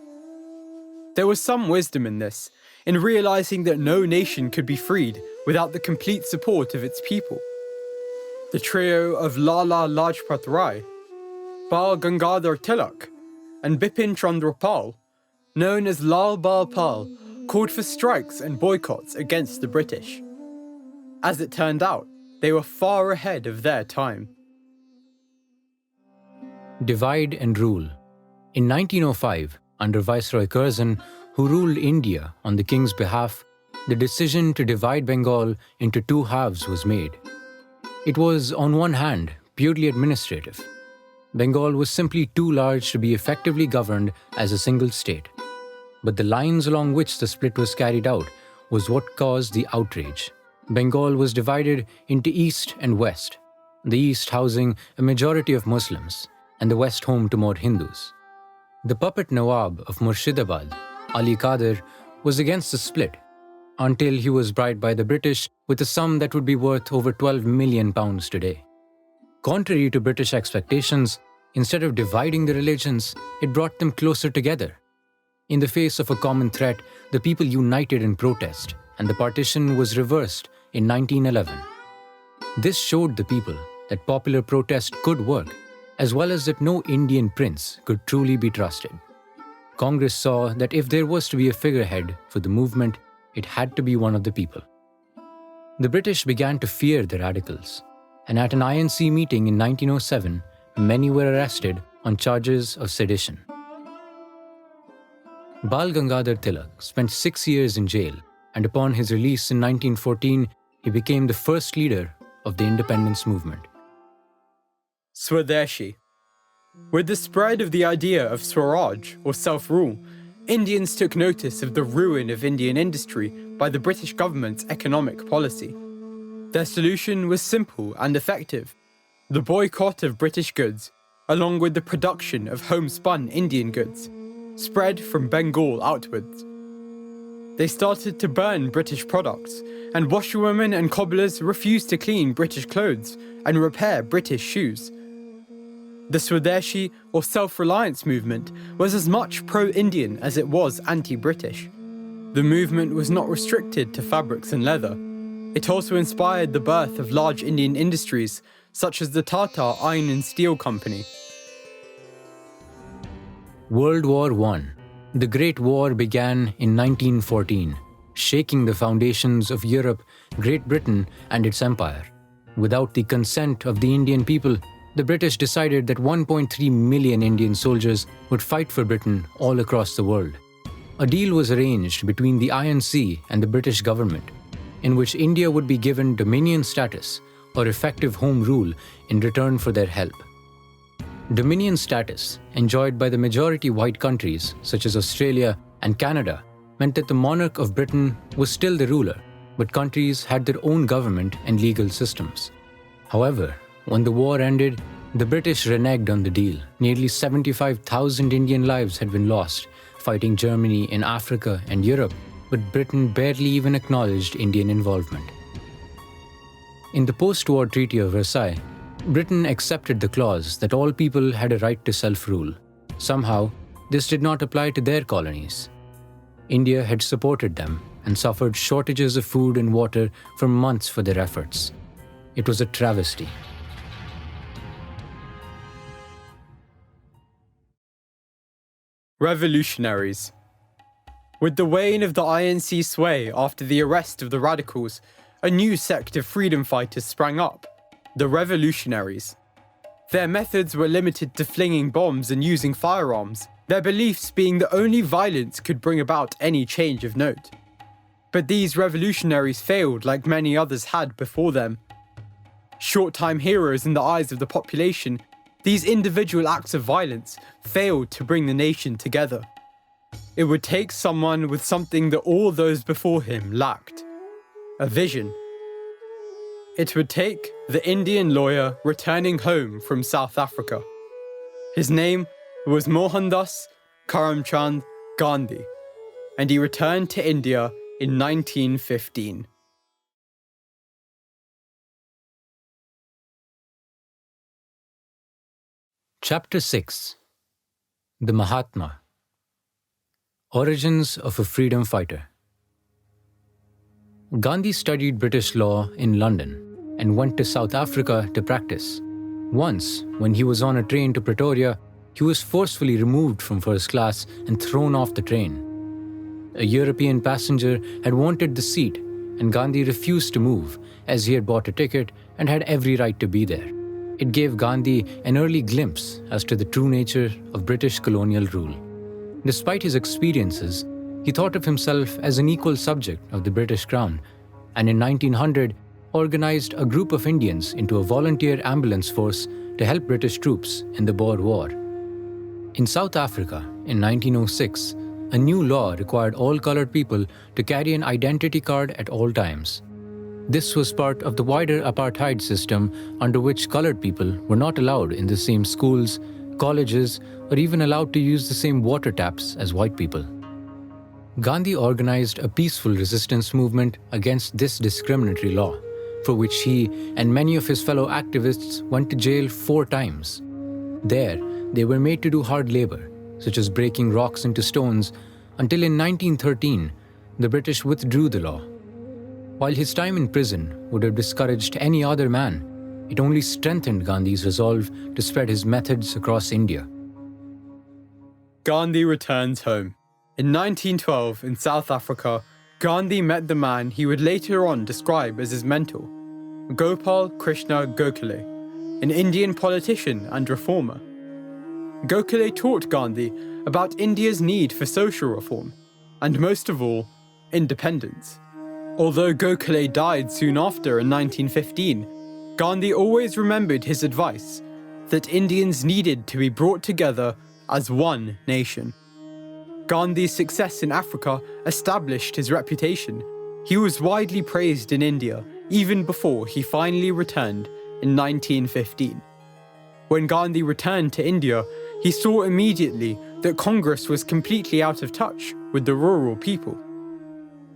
There was some wisdom in this, in realizing that no nation could be freed without the complete support of its people. The trio of Lala Lajpat Rai, Bal Gangadhar Tilak, and Bipin Chandra Pal, known as Lal Bal Pal, called for strikes and boycotts against the British. As it turned out, they were far ahead of their time. Divide and rule. In 1905, under Viceroy Curzon, who ruled India on the king's behalf, the decision to divide Bengal into two halves was made. It was, on one hand, purely administrative. Bengal was simply too large to be effectively governed as a single state. But the lines along which the split was carried out was what caused the outrage. Bengal was divided into East and West, the East housing a majority of Muslims, and the West home to more Hindus. The puppet Nawab of Murshidabad, Ali Qadir, was against the split, until he was bribed by the British with a sum that would be worth over £12 million today. Contrary to British expectations, instead of dividing the religions, it brought them closer together. In the face of a common threat, the people united in protest, and the partition was reversed in 1911. This showed the people that popular protest could work, as well as that no Indian prince could truly be trusted. Congress saw that if there was to be a figurehead for the movement, it had to be one of the people. The British began to fear the radicals, and at an INC meeting in 1907, many were arrested on charges of sedition. Bal Gangadhar Tilak spent 6 years in jail, and upon his release in 1914, he became the first leader of the independence movement. Swadeshi. With the spread of the idea of Swaraj, or self-rule, Indians took notice of the ruin of Indian industry by the British government's economic policy. Their solution was simple and effective: the boycott of British goods, along with the production of homespun Indian goods, spread from Bengal outwards. They started to burn British products, and washerwomen and cobblers refused to clean British clothes and repair British shoes. The Swadeshi, or self-reliance movement, was as much pro-Indian as it was anti-British. The movement was not restricted to fabrics and leather. It also inspired the birth of large Indian industries, such as the Tata Iron and Steel Company. World War I. The Great War began in 1914, shaking the foundations of Europe, Great Britain, and its empire. Without the consent of the Indian people, the British decided that 1.3 million Indian soldiers would fight for Britain all across the world. A deal was arranged between the INC and the British government, in which India would be given Dominion status, or effective home rule, in return for their help. Dominion status, enjoyed by the majority white countries such as Australia and Canada, meant that the monarch of Britain was still the ruler, but countries had their own government and legal systems. However, when the war ended, the British reneged on the deal. Nearly 75,000 Indian lives had been lost fighting Germany in Africa and Europe, but Britain barely even acknowledged Indian involvement. In the post-war Treaty of Versailles, Britain accepted the clause that all people had a right to self-rule. Somehow, this did not apply to their colonies. India had supported them and suffered shortages of food and water for months for their efforts. It was a travesty. Revolutionaries. With the wane of the INC sway after the arrest of the radicals, a new sect of freedom fighters sprang up: the revolutionaries. Their methods were limited to flinging bombs and using firearms, their beliefs being that only violence could bring about any change of note. But these revolutionaries failed like many others had before them. Short-time heroes in the eyes of the population, these individual acts of violence failed to bring the nation together. It would take someone with something that all those before him lacked: a vision. It would take the Indian lawyer returning home from South Africa. His name was Mohandas Karamchand Gandhi, and he returned to India in 1915. Chapter 6. The Mahatma. Origins of a Freedom Fighter. Gandhi studied British law in London and went to South Africa to practice. Once, when he was on a train to Pretoria, he was forcefully removed from first class and thrown off the train. A European passenger had wanted the seat, and Gandhi refused to move as he had bought a ticket and had every right to be there. It gave Gandhi an early glimpse as to the true nature of British colonial rule. Despite his experiences, he thought of himself as an equal subject of the British Crown, and in 1900 organized a group of Indians into a volunteer ambulance force to help British troops in the Boer War. In South Africa, in 1906, a new law required all colored people to carry an identity card at all times. This was part of the wider apartheid system under which colored people were not allowed in the same schools, colleges, or even allowed to use the same water taps as white people. Gandhi organized a peaceful resistance movement against this discriminatory law, for which he and many of his fellow activists went to jail 4 times. There, they were made to do hard labor, such as breaking rocks into stones, until in 1913, the British withdrew the law. While his time in prison would have discouraged any other man, it only strengthened Gandhi's resolve to spread his methods across India. Gandhi returns home. In 1912, in South Africa, Gandhi met the man he would later on describe as his mentor, Gopal Krishna Gokhale, an Indian politician and reformer. Gokhale taught Gandhi about India's need for social reform, and most of all, independence. Although Gokhale died soon after in 1915, Gandhi always remembered his advice: that Indians needed to be brought together as one nation. Gandhi's success in Africa established his reputation. He was widely praised in India even before he finally returned in 1915. When Gandhi returned to India, he saw immediately that Congress was completely out of touch with the rural people.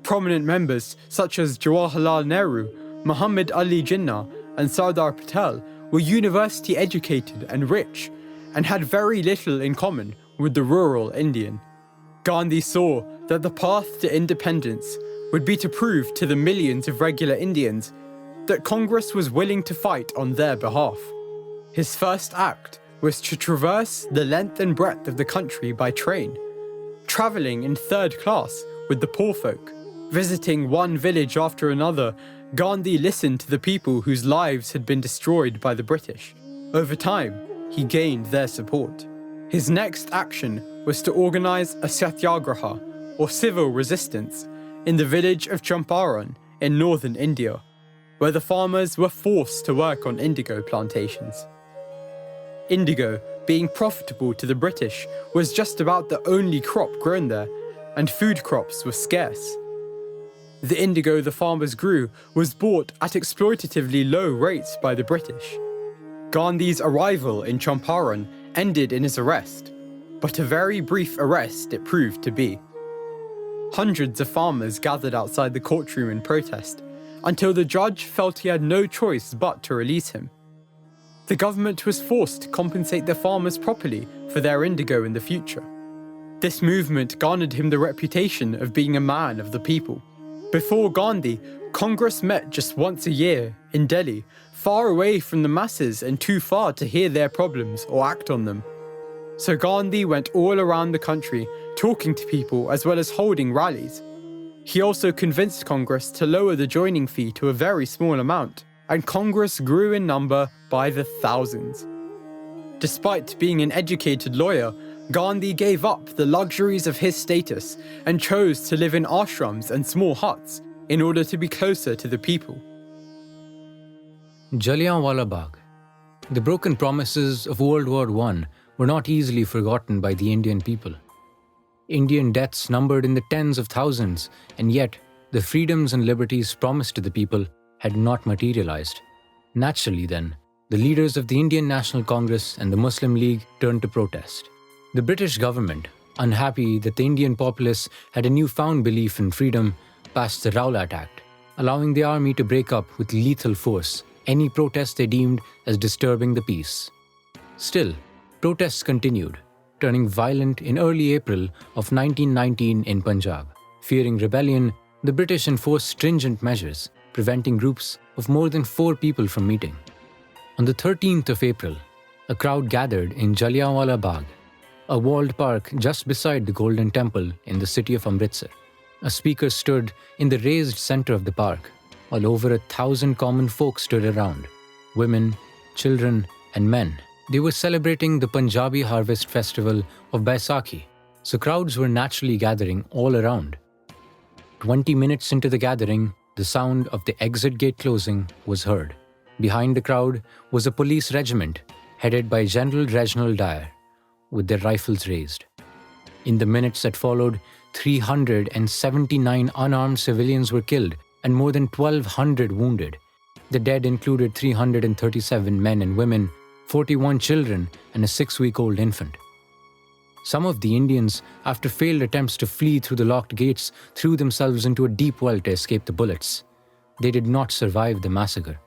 Prominent members such as Jawaharlal Nehru, Muhammad Ali Jinnah, and Sardar Patel were university educated and rich, and had very little in common with the rural Indian. Gandhi saw that the path to independence would be to prove to the millions of regular Indians that Congress was willing to fight on their behalf. His first act was to traverse the length and breadth of the country by train, travelling in third class with the poor folk. Visiting one village after another, Gandhi listened to the people whose lives had been destroyed by the British. Over time, he gained their support. His next action was to organise a satyagraha, or civil resistance, in the village of Champaran in northern India, where the farmers were forced to work on indigo plantations. Indigo, being profitable to the British, was just about the only crop grown there, and food crops were scarce. The indigo the farmers grew was bought at exploitatively low rates by the British. Gandhi's arrival in Champaran ended in his arrest, but a very brief arrest it proved to be. Hundreds of farmers gathered outside the courtroom in protest, until the judge felt he had no choice but to release him. The government was forced to compensate the farmers properly for their indigo in the future. This movement garnered him the reputation of being a man of the people. Before Gandhi, Congress met just once a year in Delhi, far away from the masses and too far to hear their problems or act on them. So Gandhi went all around the country, talking to people as well as holding rallies. He also convinced Congress to lower the joining fee to a very small amount, and Congress grew in number by the thousands. Despite being an educated lawyer, Gandhi gave up the luxuries of his status and chose to live in ashrams and small huts in order to be closer to the people. Jallianwala Bagh. The broken promises of World War I were not easily forgotten by the Indian people. Indian deaths numbered in the tens of thousands, and yet the freedoms and liberties promised to the people had not materialized. Naturally then, the leaders of the Indian National Congress and the Muslim League turned to protest. The British government, unhappy that the Indian populace had a newfound belief in freedom, passed the Rowlatt Act, allowing the army to break up with lethal force any protest they deemed as disturbing the peace. Still, protests continued, turning violent in early April of 1919 in Punjab. Fearing rebellion, the British enforced stringent measures, preventing groups of more than 4 people from meeting. On the 13th of April, a crowd gathered in Jallianwala Bagh, a walled park just beside the Golden Temple in the city of Amritsar. A speaker stood in the raised center of the park, while over 1,000 common folk stood around, women, children, and men. They were celebrating the Punjabi harvest festival of Baisakhi, so crowds were naturally gathering all around. 20 minutes into the gathering, the sound of the exit gate closing was heard. Behind the crowd was a police regiment headed by General Reginald Dyer, with their rifles raised. In the minutes that followed, 379 unarmed civilians were killed and more than 1,200 wounded. The dead included 337 men and women, 41 children, and a 6-week-old infant. Some of the Indians, after failed attempts to flee through the locked gates, threw themselves into a deep well to escape the bullets. They did not survive the massacre.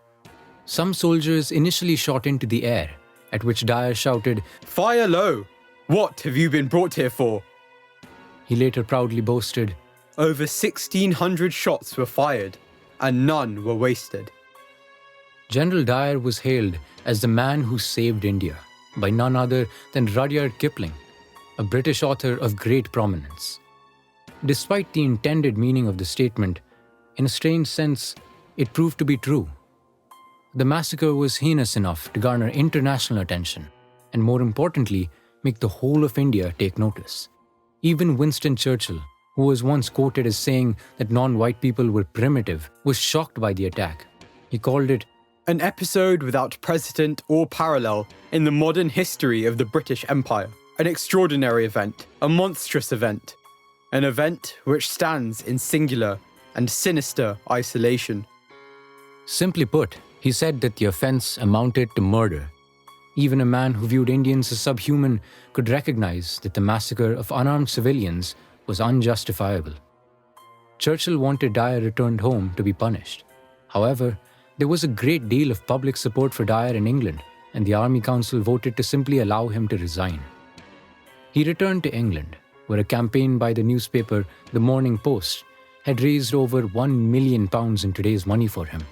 Some soldiers initially shot into the air, at which Dyer shouted, "Fire low! What have you been brought here for?" He later proudly boasted, "Over 1,600 shots were fired, and none were wasted." General Dyer was hailed as the man who saved India by none other than Rudyard Kipling, a British author of great prominence. Despite the intended meaning of the statement, in a strange sense, it proved to be true. The massacre was heinous enough to garner international attention, and more importantly, make the whole of India take notice. Even Winston Churchill, who was once quoted as saying that non-white people were primitive, was shocked by the attack. He called it An episode without precedent or parallel in the modern history of the British Empire. An extraordinary event, a monstrous event. An event which stands in singular and sinister isolation. Simply put, he said that the offence amounted to murder. Even a man who viewed Indians as subhuman could recognize that the massacre of unarmed civilians was unjustifiable. Churchill wanted Dyer returned home to be punished. However, there was a great deal of public support for Dyer in England, and the Army Council voted to simply allow him to resign. He returned to England, where a campaign by the newspaper The Morning Post had raised over £1 million in today's money for him.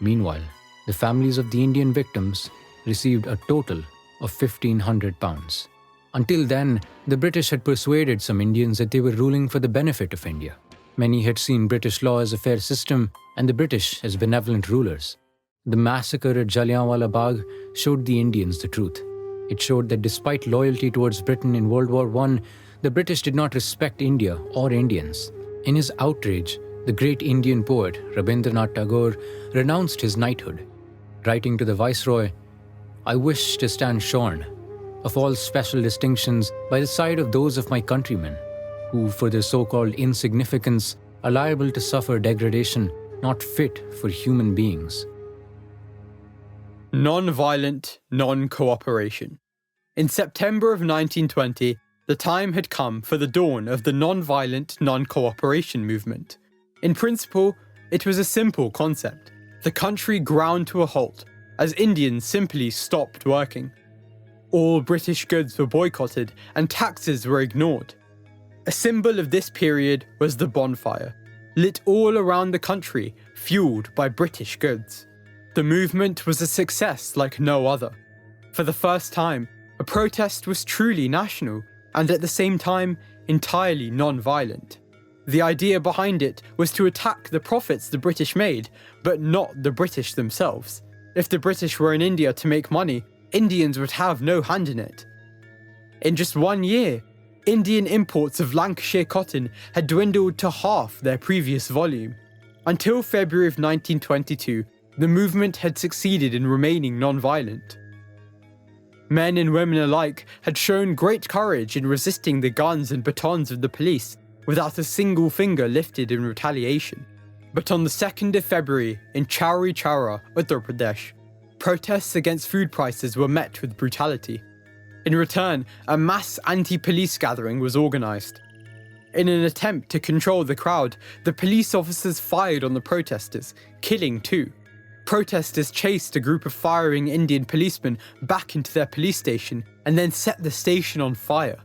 Meanwhile, the families of the Indian victims received a total of £1,500. Until then, the British had persuaded some Indians that they were ruling for the benefit of India. Many had seen British law as a fair system and the British as benevolent rulers. The massacre at Jallianwala Bagh showed the Indians the truth. It showed that despite loyalty towards Britain in World War I, the British did not respect India or Indians. In his outrage, the great Indian poet Rabindranath Tagore renounced his knighthood, writing to the Viceroy, "I wish to stand shorn of all special distinctions by the side of those of my countrymen, who, for their so-called insignificance, are liable to suffer degradation not fit for human beings." Non-violent non-cooperation. In September of 1920, the time had come for the dawn of the non-violent non-cooperation movement. In principle, it was a simple concept. The country ground to a halt as Indians simply stopped working. All British goods were boycotted and taxes were ignored. A symbol of this period was the bonfire, lit all around the country, fueled by British goods. The movement was a success like no other. For the first time, a protest was truly national and at the same time entirely non-violent. The idea behind it was to attack the profits the British made, but not the British themselves. If the British were in India to make money, Indians would have no hand in it. In just 1 year, Indian imports of Lancashire cotton had dwindled to half their previous volume. Until February of 1922, the movement had succeeded in remaining non-violent. Men and women alike had shown great courage in resisting the guns and batons of the police without a single finger lifted in retaliation. But on the 2nd of February in Chowri Chowra, Uttar Pradesh, protests against food prices were met with brutality. In return, a mass anti-police gathering was organised. In an attempt to control the crowd, the police officers fired on the protesters, killing 2. Protesters chased a group of firing Indian policemen back into their police station and then set the station on fire,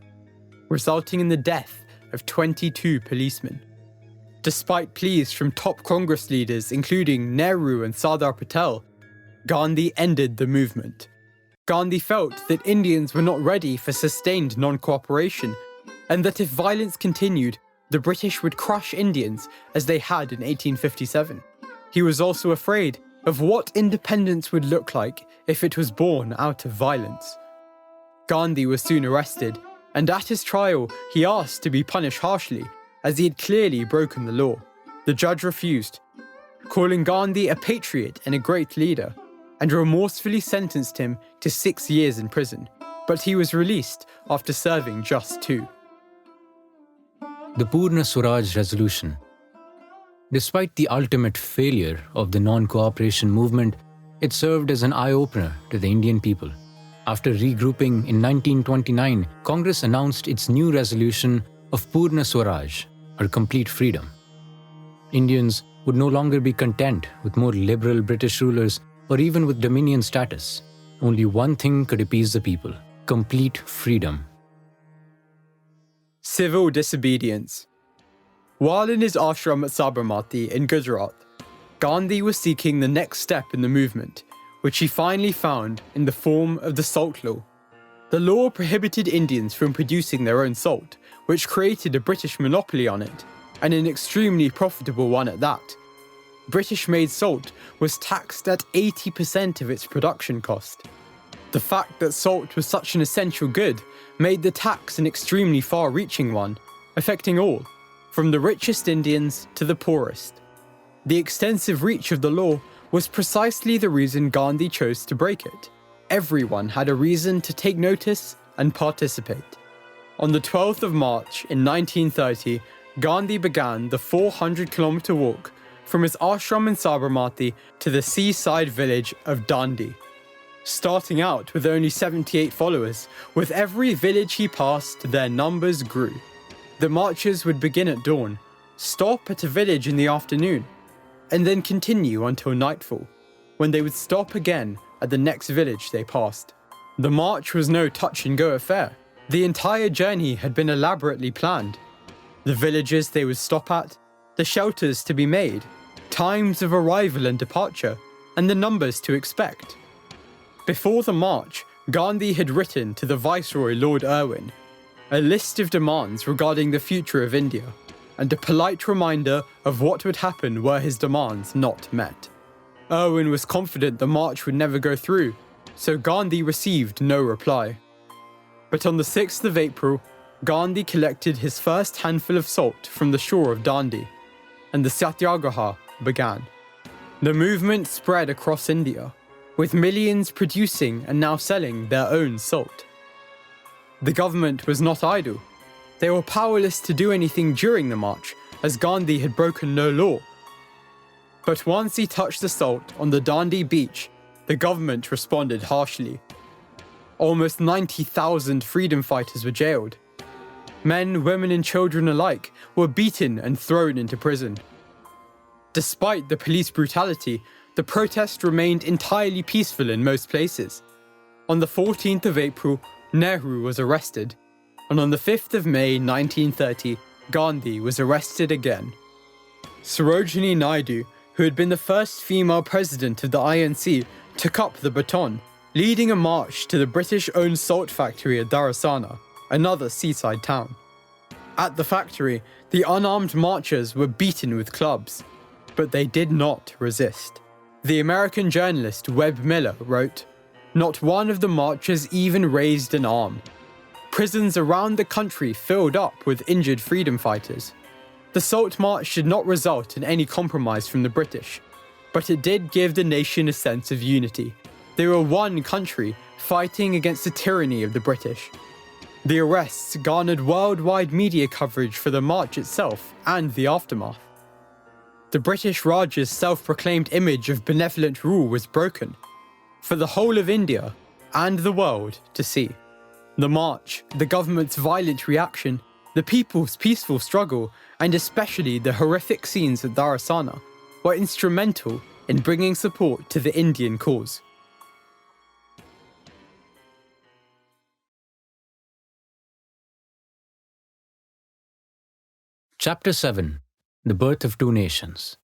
resulting in the death of 22 policemen. Despite pleas from top Congress leaders including Nehru and Sardar Patel, Gandhi ended the movement. Gandhi felt that Indians were not ready for sustained non-cooperation and that if violence continued, the British would crush Indians as they had in 1857. He was also afraid of what independence would look like if it was born out of violence. Gandhi was soon arrested, and at his trial, he asked to be punished harshly, as he had clearly broken the law. The judge refused, calling Gandhi a patriot and a great leader, and remorsefully sentenced him to 6 years in prison, but he was released after serving just 2. The Purna Swaraj Resolution. Despite the ultimate failure of the non-cooperation movement, it served as an eye-opener to the Indian people. After regrouping in 1929, Congress announced its new resolution of Purna Swaraj, or complete freedom. Indians would no longer be content with more liberal British rulers or even with dominion status. Only one thing could appease the people: complete freedom. Civil disobedience. While in his ashram at Sabarmati in Gujarat, Gandhi was seeking the next step in the movement, which he finally found in the form of the salt law. The law prohibited Indians from producing their own salt, which created a British monopoly on it, and an extremely profitable one at that. British-made salt was taxed at 80% of its production cost. The fact that salt was such an essential good made the tax an extremely far-reaching one, affecting all, from the richest Indians to the poorest. The extensive reach of the law was precisely the reason Gandhi chose to break it. Everyone had a reason to take notice and participate. On the 12th of March in 1930, Gandhi began the 400-kilometer walk from his ashram in Sabarmati to the seaside village of Dandi. Starting out with only 78 followers, with every village he passed, their numbers grew. The marches would begin at dawn, stop at a village in the afternoon, and then continue until nightfall, when they would stop again at the next village they passed. The march was no touch-and-go affair. The entire journey had been elaborately planned. The villages they would stop at, the shelters to be made, times of arrival and departure, and the numbers to expect. Before the march, Gandhi had written to the Viceroy Lord Irwin a list of demands regarding the future of India, and a polite reminder of what would happen were his demands not met. Irwin was confident the march would never go through, so Gandhi received no reply. But on the 6th of April, Gandhi collected his first handful of salt from the shore of Dandi, and the Satyagraha began. The movement spread across India, with millions producing and now selling their own salt. The government was not idle. They were powerless to do anything during the march, as Gandhi had broken no law. But once he touched the salt on the Dandi beach, the government responded harshly. Almost 90,000 freedom fighters were jailed. Men, women and children alike were beaten and thrown into prison. Despite the police brutality, the protest remained entirely peaceful in most places. On the 14th of April, Nehru was arrested, and on the 5th of May 1930, Gandhi was arrested again. Sarojini Naidu, who had been the first female president of the INC, took up the baton, leading a march to the British-owned salt factory at Dharasana, another seaside town. At the factory, the unarmed marchers were beaten with clubs, but they did not resist. The American journalist Webb Miller wrote, "Not one of the marchers even raised an arm. Prisons around the country filled up with injured freedom fighters. The Salt March did not result in any compromise from the British, but it did give the nation a sense of unity. They were one country fighting against the tyranny of the British." The arrests garnered worldwide media coverage for the march itself and the aftermath. The British Raj's self-proclaimed image of benevolent rule was broken, for the whole of India and the world to see. The march, the government's violent reaction, the people's peaceful struggle, and especially the horrific scenes at Dharasana were instrumental in bringing support to the Indian cause. Chapter 7: The Birth of Two Nations.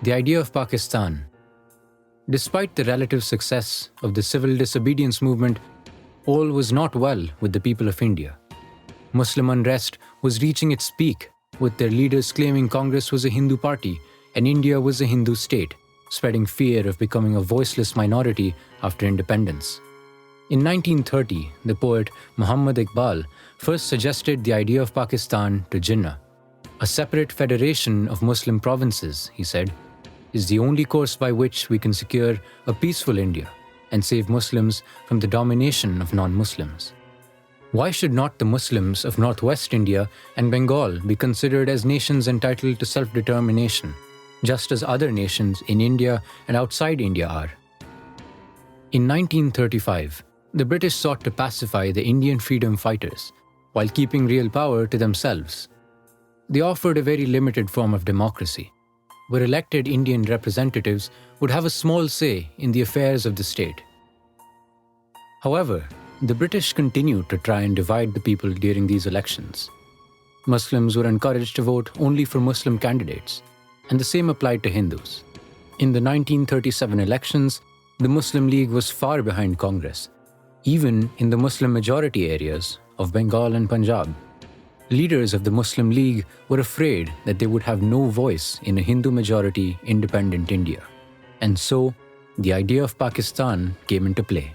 The idea of Pakistan. Despite the relative success of the civil disobedience movement, all was not well with the people of India. Muslim unrest was reaching its peak, with their leaders claiming Congress was a Hindu party and India was a Hindu state, spreading fear of becoming a voiceless minority after independence. In 1930, the poet Muhammad Iqbal first suggested the idea of Pakistan to Jinnah. A separate federation of Muslim provinces, he said, is the only course by which we can secure a peaceful India and save Muslims from the domination of non-Muslims. Why should not the Muslims of northwest India and Bengal be considered as nations entitled to self-determination, just as other nations in India and outside India are? In 1935, the British sought to pacify the Indian freedom fighters while keeping real power to themselves. They offered a very limited form of democracy, where elected Indian representatives would have a small say in the affairs of the state. However, the British continued to try and divide the people during these elections. Muslims were encouraged to vote only for Muslim candidates, and the same applied to Hindus. In the 1937 elections, the Muslim League was far behind Congress, even in the Muslim-majority areas of Bengal and Punjab. Leaders of the Muslim League were afraid that they would have no voice in a Hindu-majority independent India, and so the idea of Pakistan came into play.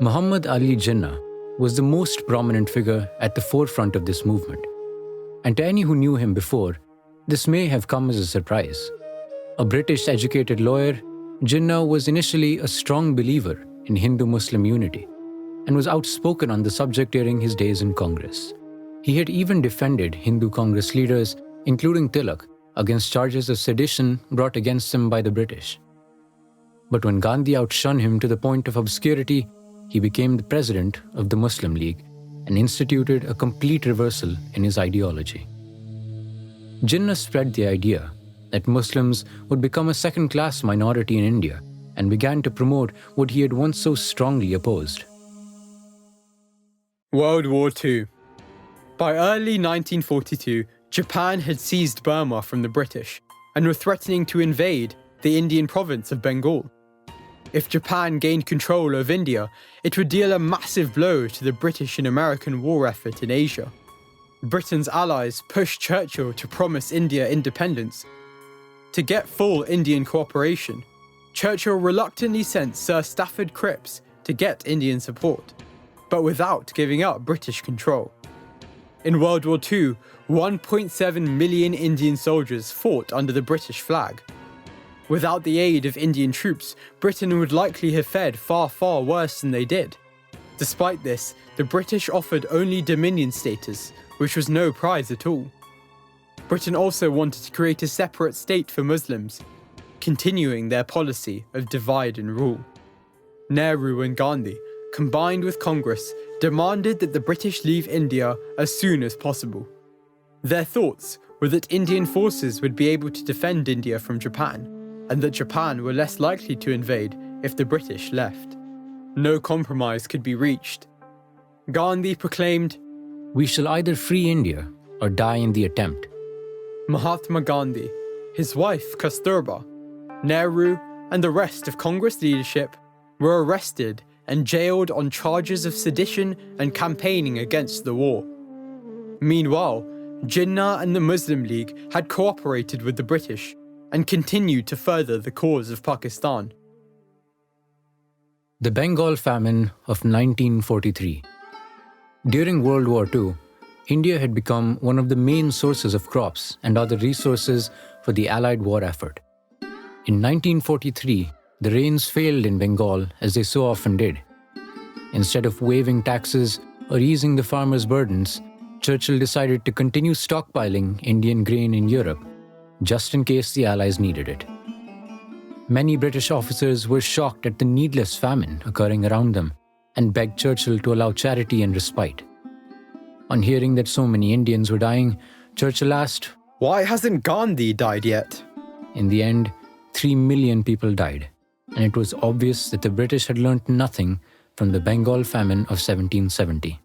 Muhammad Ali Jinnah was the most prominent figure at the forefront of this movement, and to any who knew him before, this may have come as a surprise. A British-educated lawyer, Jinnah was initially a strong believer in Hindu-Muslim unity and was outspoken on the subject during his days in Congress. He had even defended Hindu Congress leaders, including Tilak, against charges of sedition brought against him by the British. But when Gandhi outshone him to the point of obscurity, he became the president of the Muslim League and instituted a complete reversal in his ideology. Jinnah spread the idea that Muslims would become a second-class minority in India and began to promote what he had once so strongly opposed. World War II. By early 1942, Japan had seized Burma from the British and were threatening to invade the Indian province of Bengal. If Japan gained control of India, it would deal a massive blow to the British and American war effort in Asia. Britain's allies pushed Churchill to promise India independence. To get full Indian cooperation, Churchill reluctantly sent Sir Stafford Cripps to get Indian support, but without giving up British control. In World War II, 1.7 million Indian soldiers fought under the British flag. Without the aid of Indian troops, Britain would likely have fared far, far worse than they did. Despite this, the British offered only Dominion status, which was no prize at all. Britain also wanted to create a separate state for Muslims, continuing their policy of divide and rule. Nehru and Gandhi, combined with Congress, demanded that the British leave India as soon as possible. Their thoughts were that Indian forces would be able to defend India from Japan, and that Japan were less likely to invade if the British left. No compromise could be reached. Gandhi proclaimed, "We shall either free India or die in the attempt." Mahatma Gandhi, his wife Kasturba, Nehru, and the rest of Congress leadership were arrested and jailed on charges of sedition and campaigning against the war. Meanwhile, Jinnah and the Muslim League had cooperated with the British and continued to further the cause of Pakistan. The Bengal famine of 1943. During World War II, India had become one of the main sources of crops and other resources for the Allied war effort. In 1943, the rains failed in Bengal as they so often did. Instead of waiving taxes or easing the farmers' burdens, Churchill decided to continue stockpiling Indian grain in Europe, just in case the Allies needed it. Many British officers were shocked at the needless famine occurring around them and begged Churchill to allow charity and respite. On hearing that so many Indians were dying, Churchill asked, "Why hasn't Gandhi died yet?" In the end, 3 million people died, and it was obvious that the British had learnt nothing from the Bengal famine of 1770.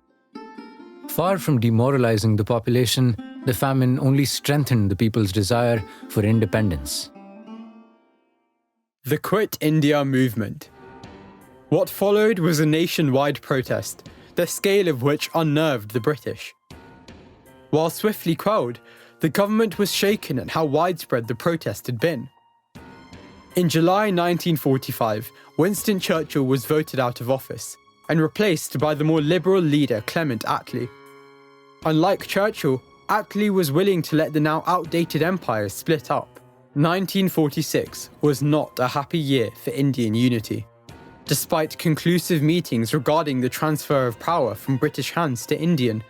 Far from demoralizing the population, the famine only strengthened the people's desire for independence. The Quit India movement. What followed was a nationwide protest, the scale of which unnerved the British. While swiftly quelled, the government was shaken at how widespread the protest had been. In July 1945, Winston Churchill was voted out of office and replaced by the more liberal leader Clement Attlee. Unlike Churchill, Attlee was willing to let the now outdated empire split up. 1946 was not a happy year for Indian unity. Despite conclusive meetings regarding the transfer of power from British hands to Indian,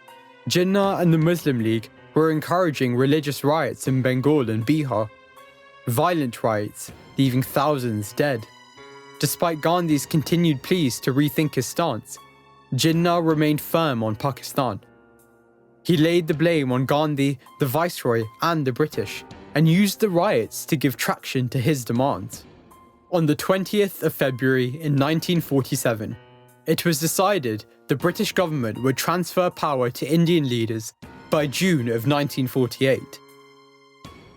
Jinnah and the Muslim League were encouraging religious riots in Bengal and Bihar. Violent riots, leaving thousands dead. Despite Gandhi's continued pleas to rethink his stance, Jinnah remained firm on Pakistan. He laid the blame on Gandhi, the Viceroy, and the British, and used the riots to give traction to his demands. On the 20th of February in 1947, it was decided the British government would transfer power to Indian leaders by June of 1948.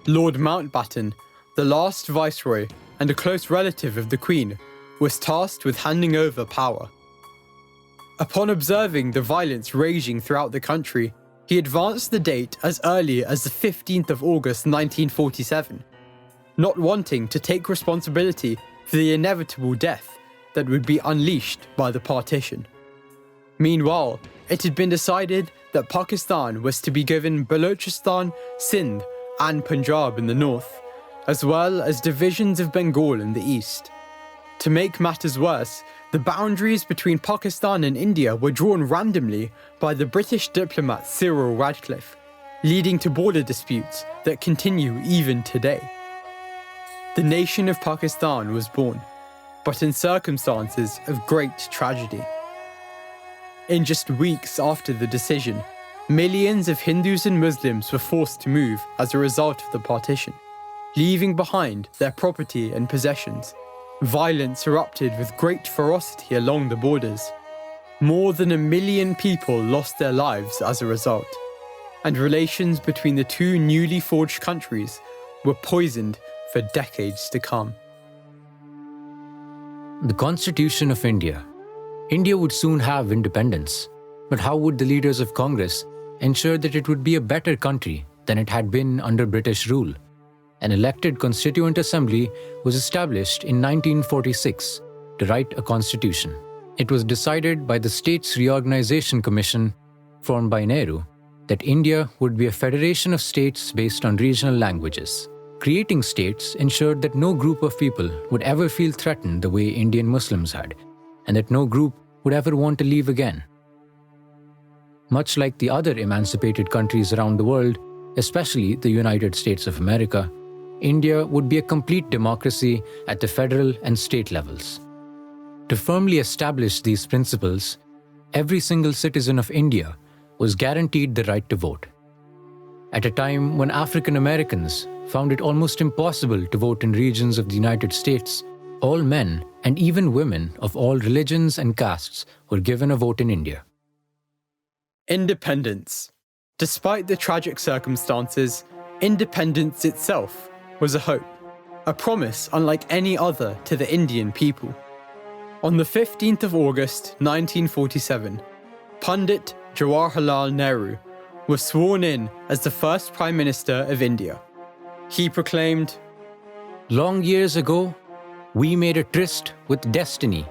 Lord Mountbatten, the last Viceroy and a close relative of the Queen, was tasked with handing over power. Upon observing the violence raging throughout the country, he advanced the date as early as the 15th of August 1947, not wanting to take responsibility for the inevitable death that would be unleashed by the partition. Meanwhile, it had been decided that Pakistan was to be given Balochistan, Sindh, and Punjab in the north, as well as divisions of Bengal in the east. To make matters worse, the boundaries between Pakistan and India were drawn randomly by the British diplomat Cyril Radcliffe, leading to border disputes that continue even today. The nation of Pakistan was born, but in circumstances of great tragedy. In just weeks after the decision, millions of Hindus and Muslims were forced to move as a result of the partition, leaving behind their property and possessions. Violence erupted with great ferocity along the borders. More than 1 million people lost their lives as a result, and relations between the two newly forged countries were poisoned for decades to come. The Constitution of India. India would soon have independence, but how would the leaders of Congress ensure that it would be a better country than it had been under British rule? An elected Constituent Assembly was established in 1946 to write a constitution. It was decided by the States Reorganization Commission, formed by Nehru, that India would be a federation of states based on regional languages. Creating states ensured that no group of people would ever feel threatened the way Indian Muslims had, and that no group would ever want to leave again. Much like the other emancipated countries around the world, especially the United States of America, India would be a complete democracy at the federal and state levels. To firmly establish these principles, every single citizen of India was guaranteed the right to vote. At a time when African Americans found it almost impossible to vote in regions of the United States, all men and even women of all religions and castes were given a vote in India. Independence. Despite the tragic circumstances, independence itself was a hope, a promise unlike any other to the Indian people. On the 15th of August 1947, Pandit Jawaharlal Nehru was sworn in as the first Prime Minister of India. He proclaimed, "Long years ago, we made a tryst with destiny,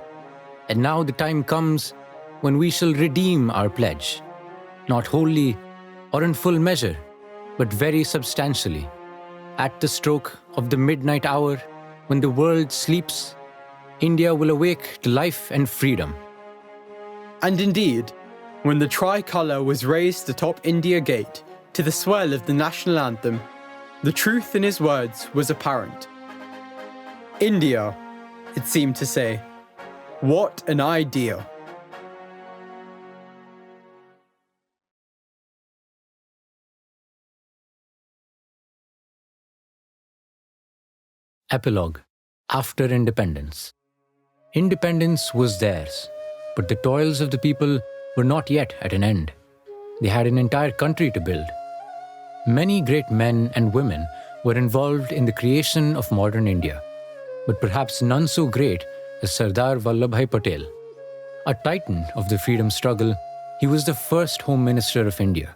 and now the time comes when we shall redeem our pledge, not wholly or in full measure, but very substantially. At the stroke of the midnight hour, when the world sleeps, India will awake to life and freedom." And indeed, when the tricolour was raised atop India Gate to the swell of the national anthem, the truth in his words was apparent. India, it seemed to say, what an idea. Epilogue. After independence. Independence was theirs, but the toils of the people were not yet at an end. They had an entire country to build. Many great men and women were involved in the creation of modern India, but perhaps none so great as Sardar Vallabhbhai Patel. A titan of the freedom struggle, he was the first Home Minister of India,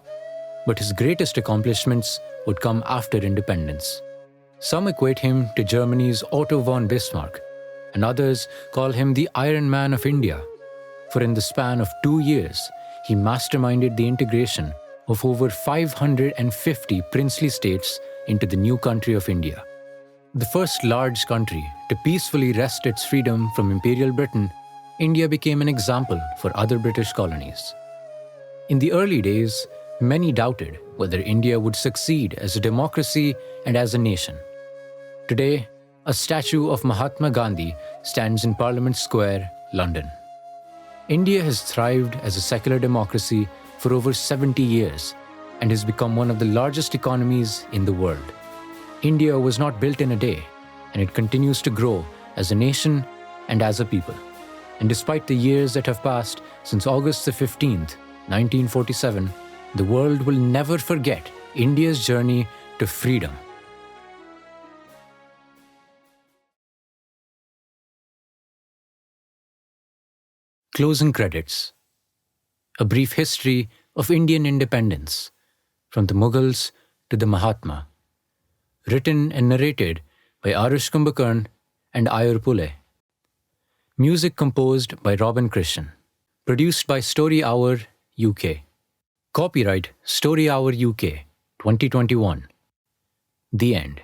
but his greatest accomplishments would come after independence. Some equate him to Germany's Otto von Bismarck, and others call him the Iron Man of India, for in the span of 2 years, he masterminded the integration of over 550 princely states into the new country of India. The first large country to peacefully wrest its freedom from Imperial Britain, India became an example for other British colonies. In the early days, many doubted whether India would succeed as a democracy and as a nation. Today, a statue of Mahatma Gandhi stands in Parliament Square, London. India has thrived as a secular democracy for over 70 years and has become one of the largest economies in the world. India was not built in a day, and it continues to grow as a nation and as a people. And despite the years that have passed since August the 15th, 1947, the world will never forget India's journey to freedom. Closing credits. A brief history of Indian independence, from the Mughals to the Mahatma. Written and narrated by Aarush and Ayur. Music composed by Robin Christian. Produced by StoryHour UK. Copyright StoryHour UK 2021. The end.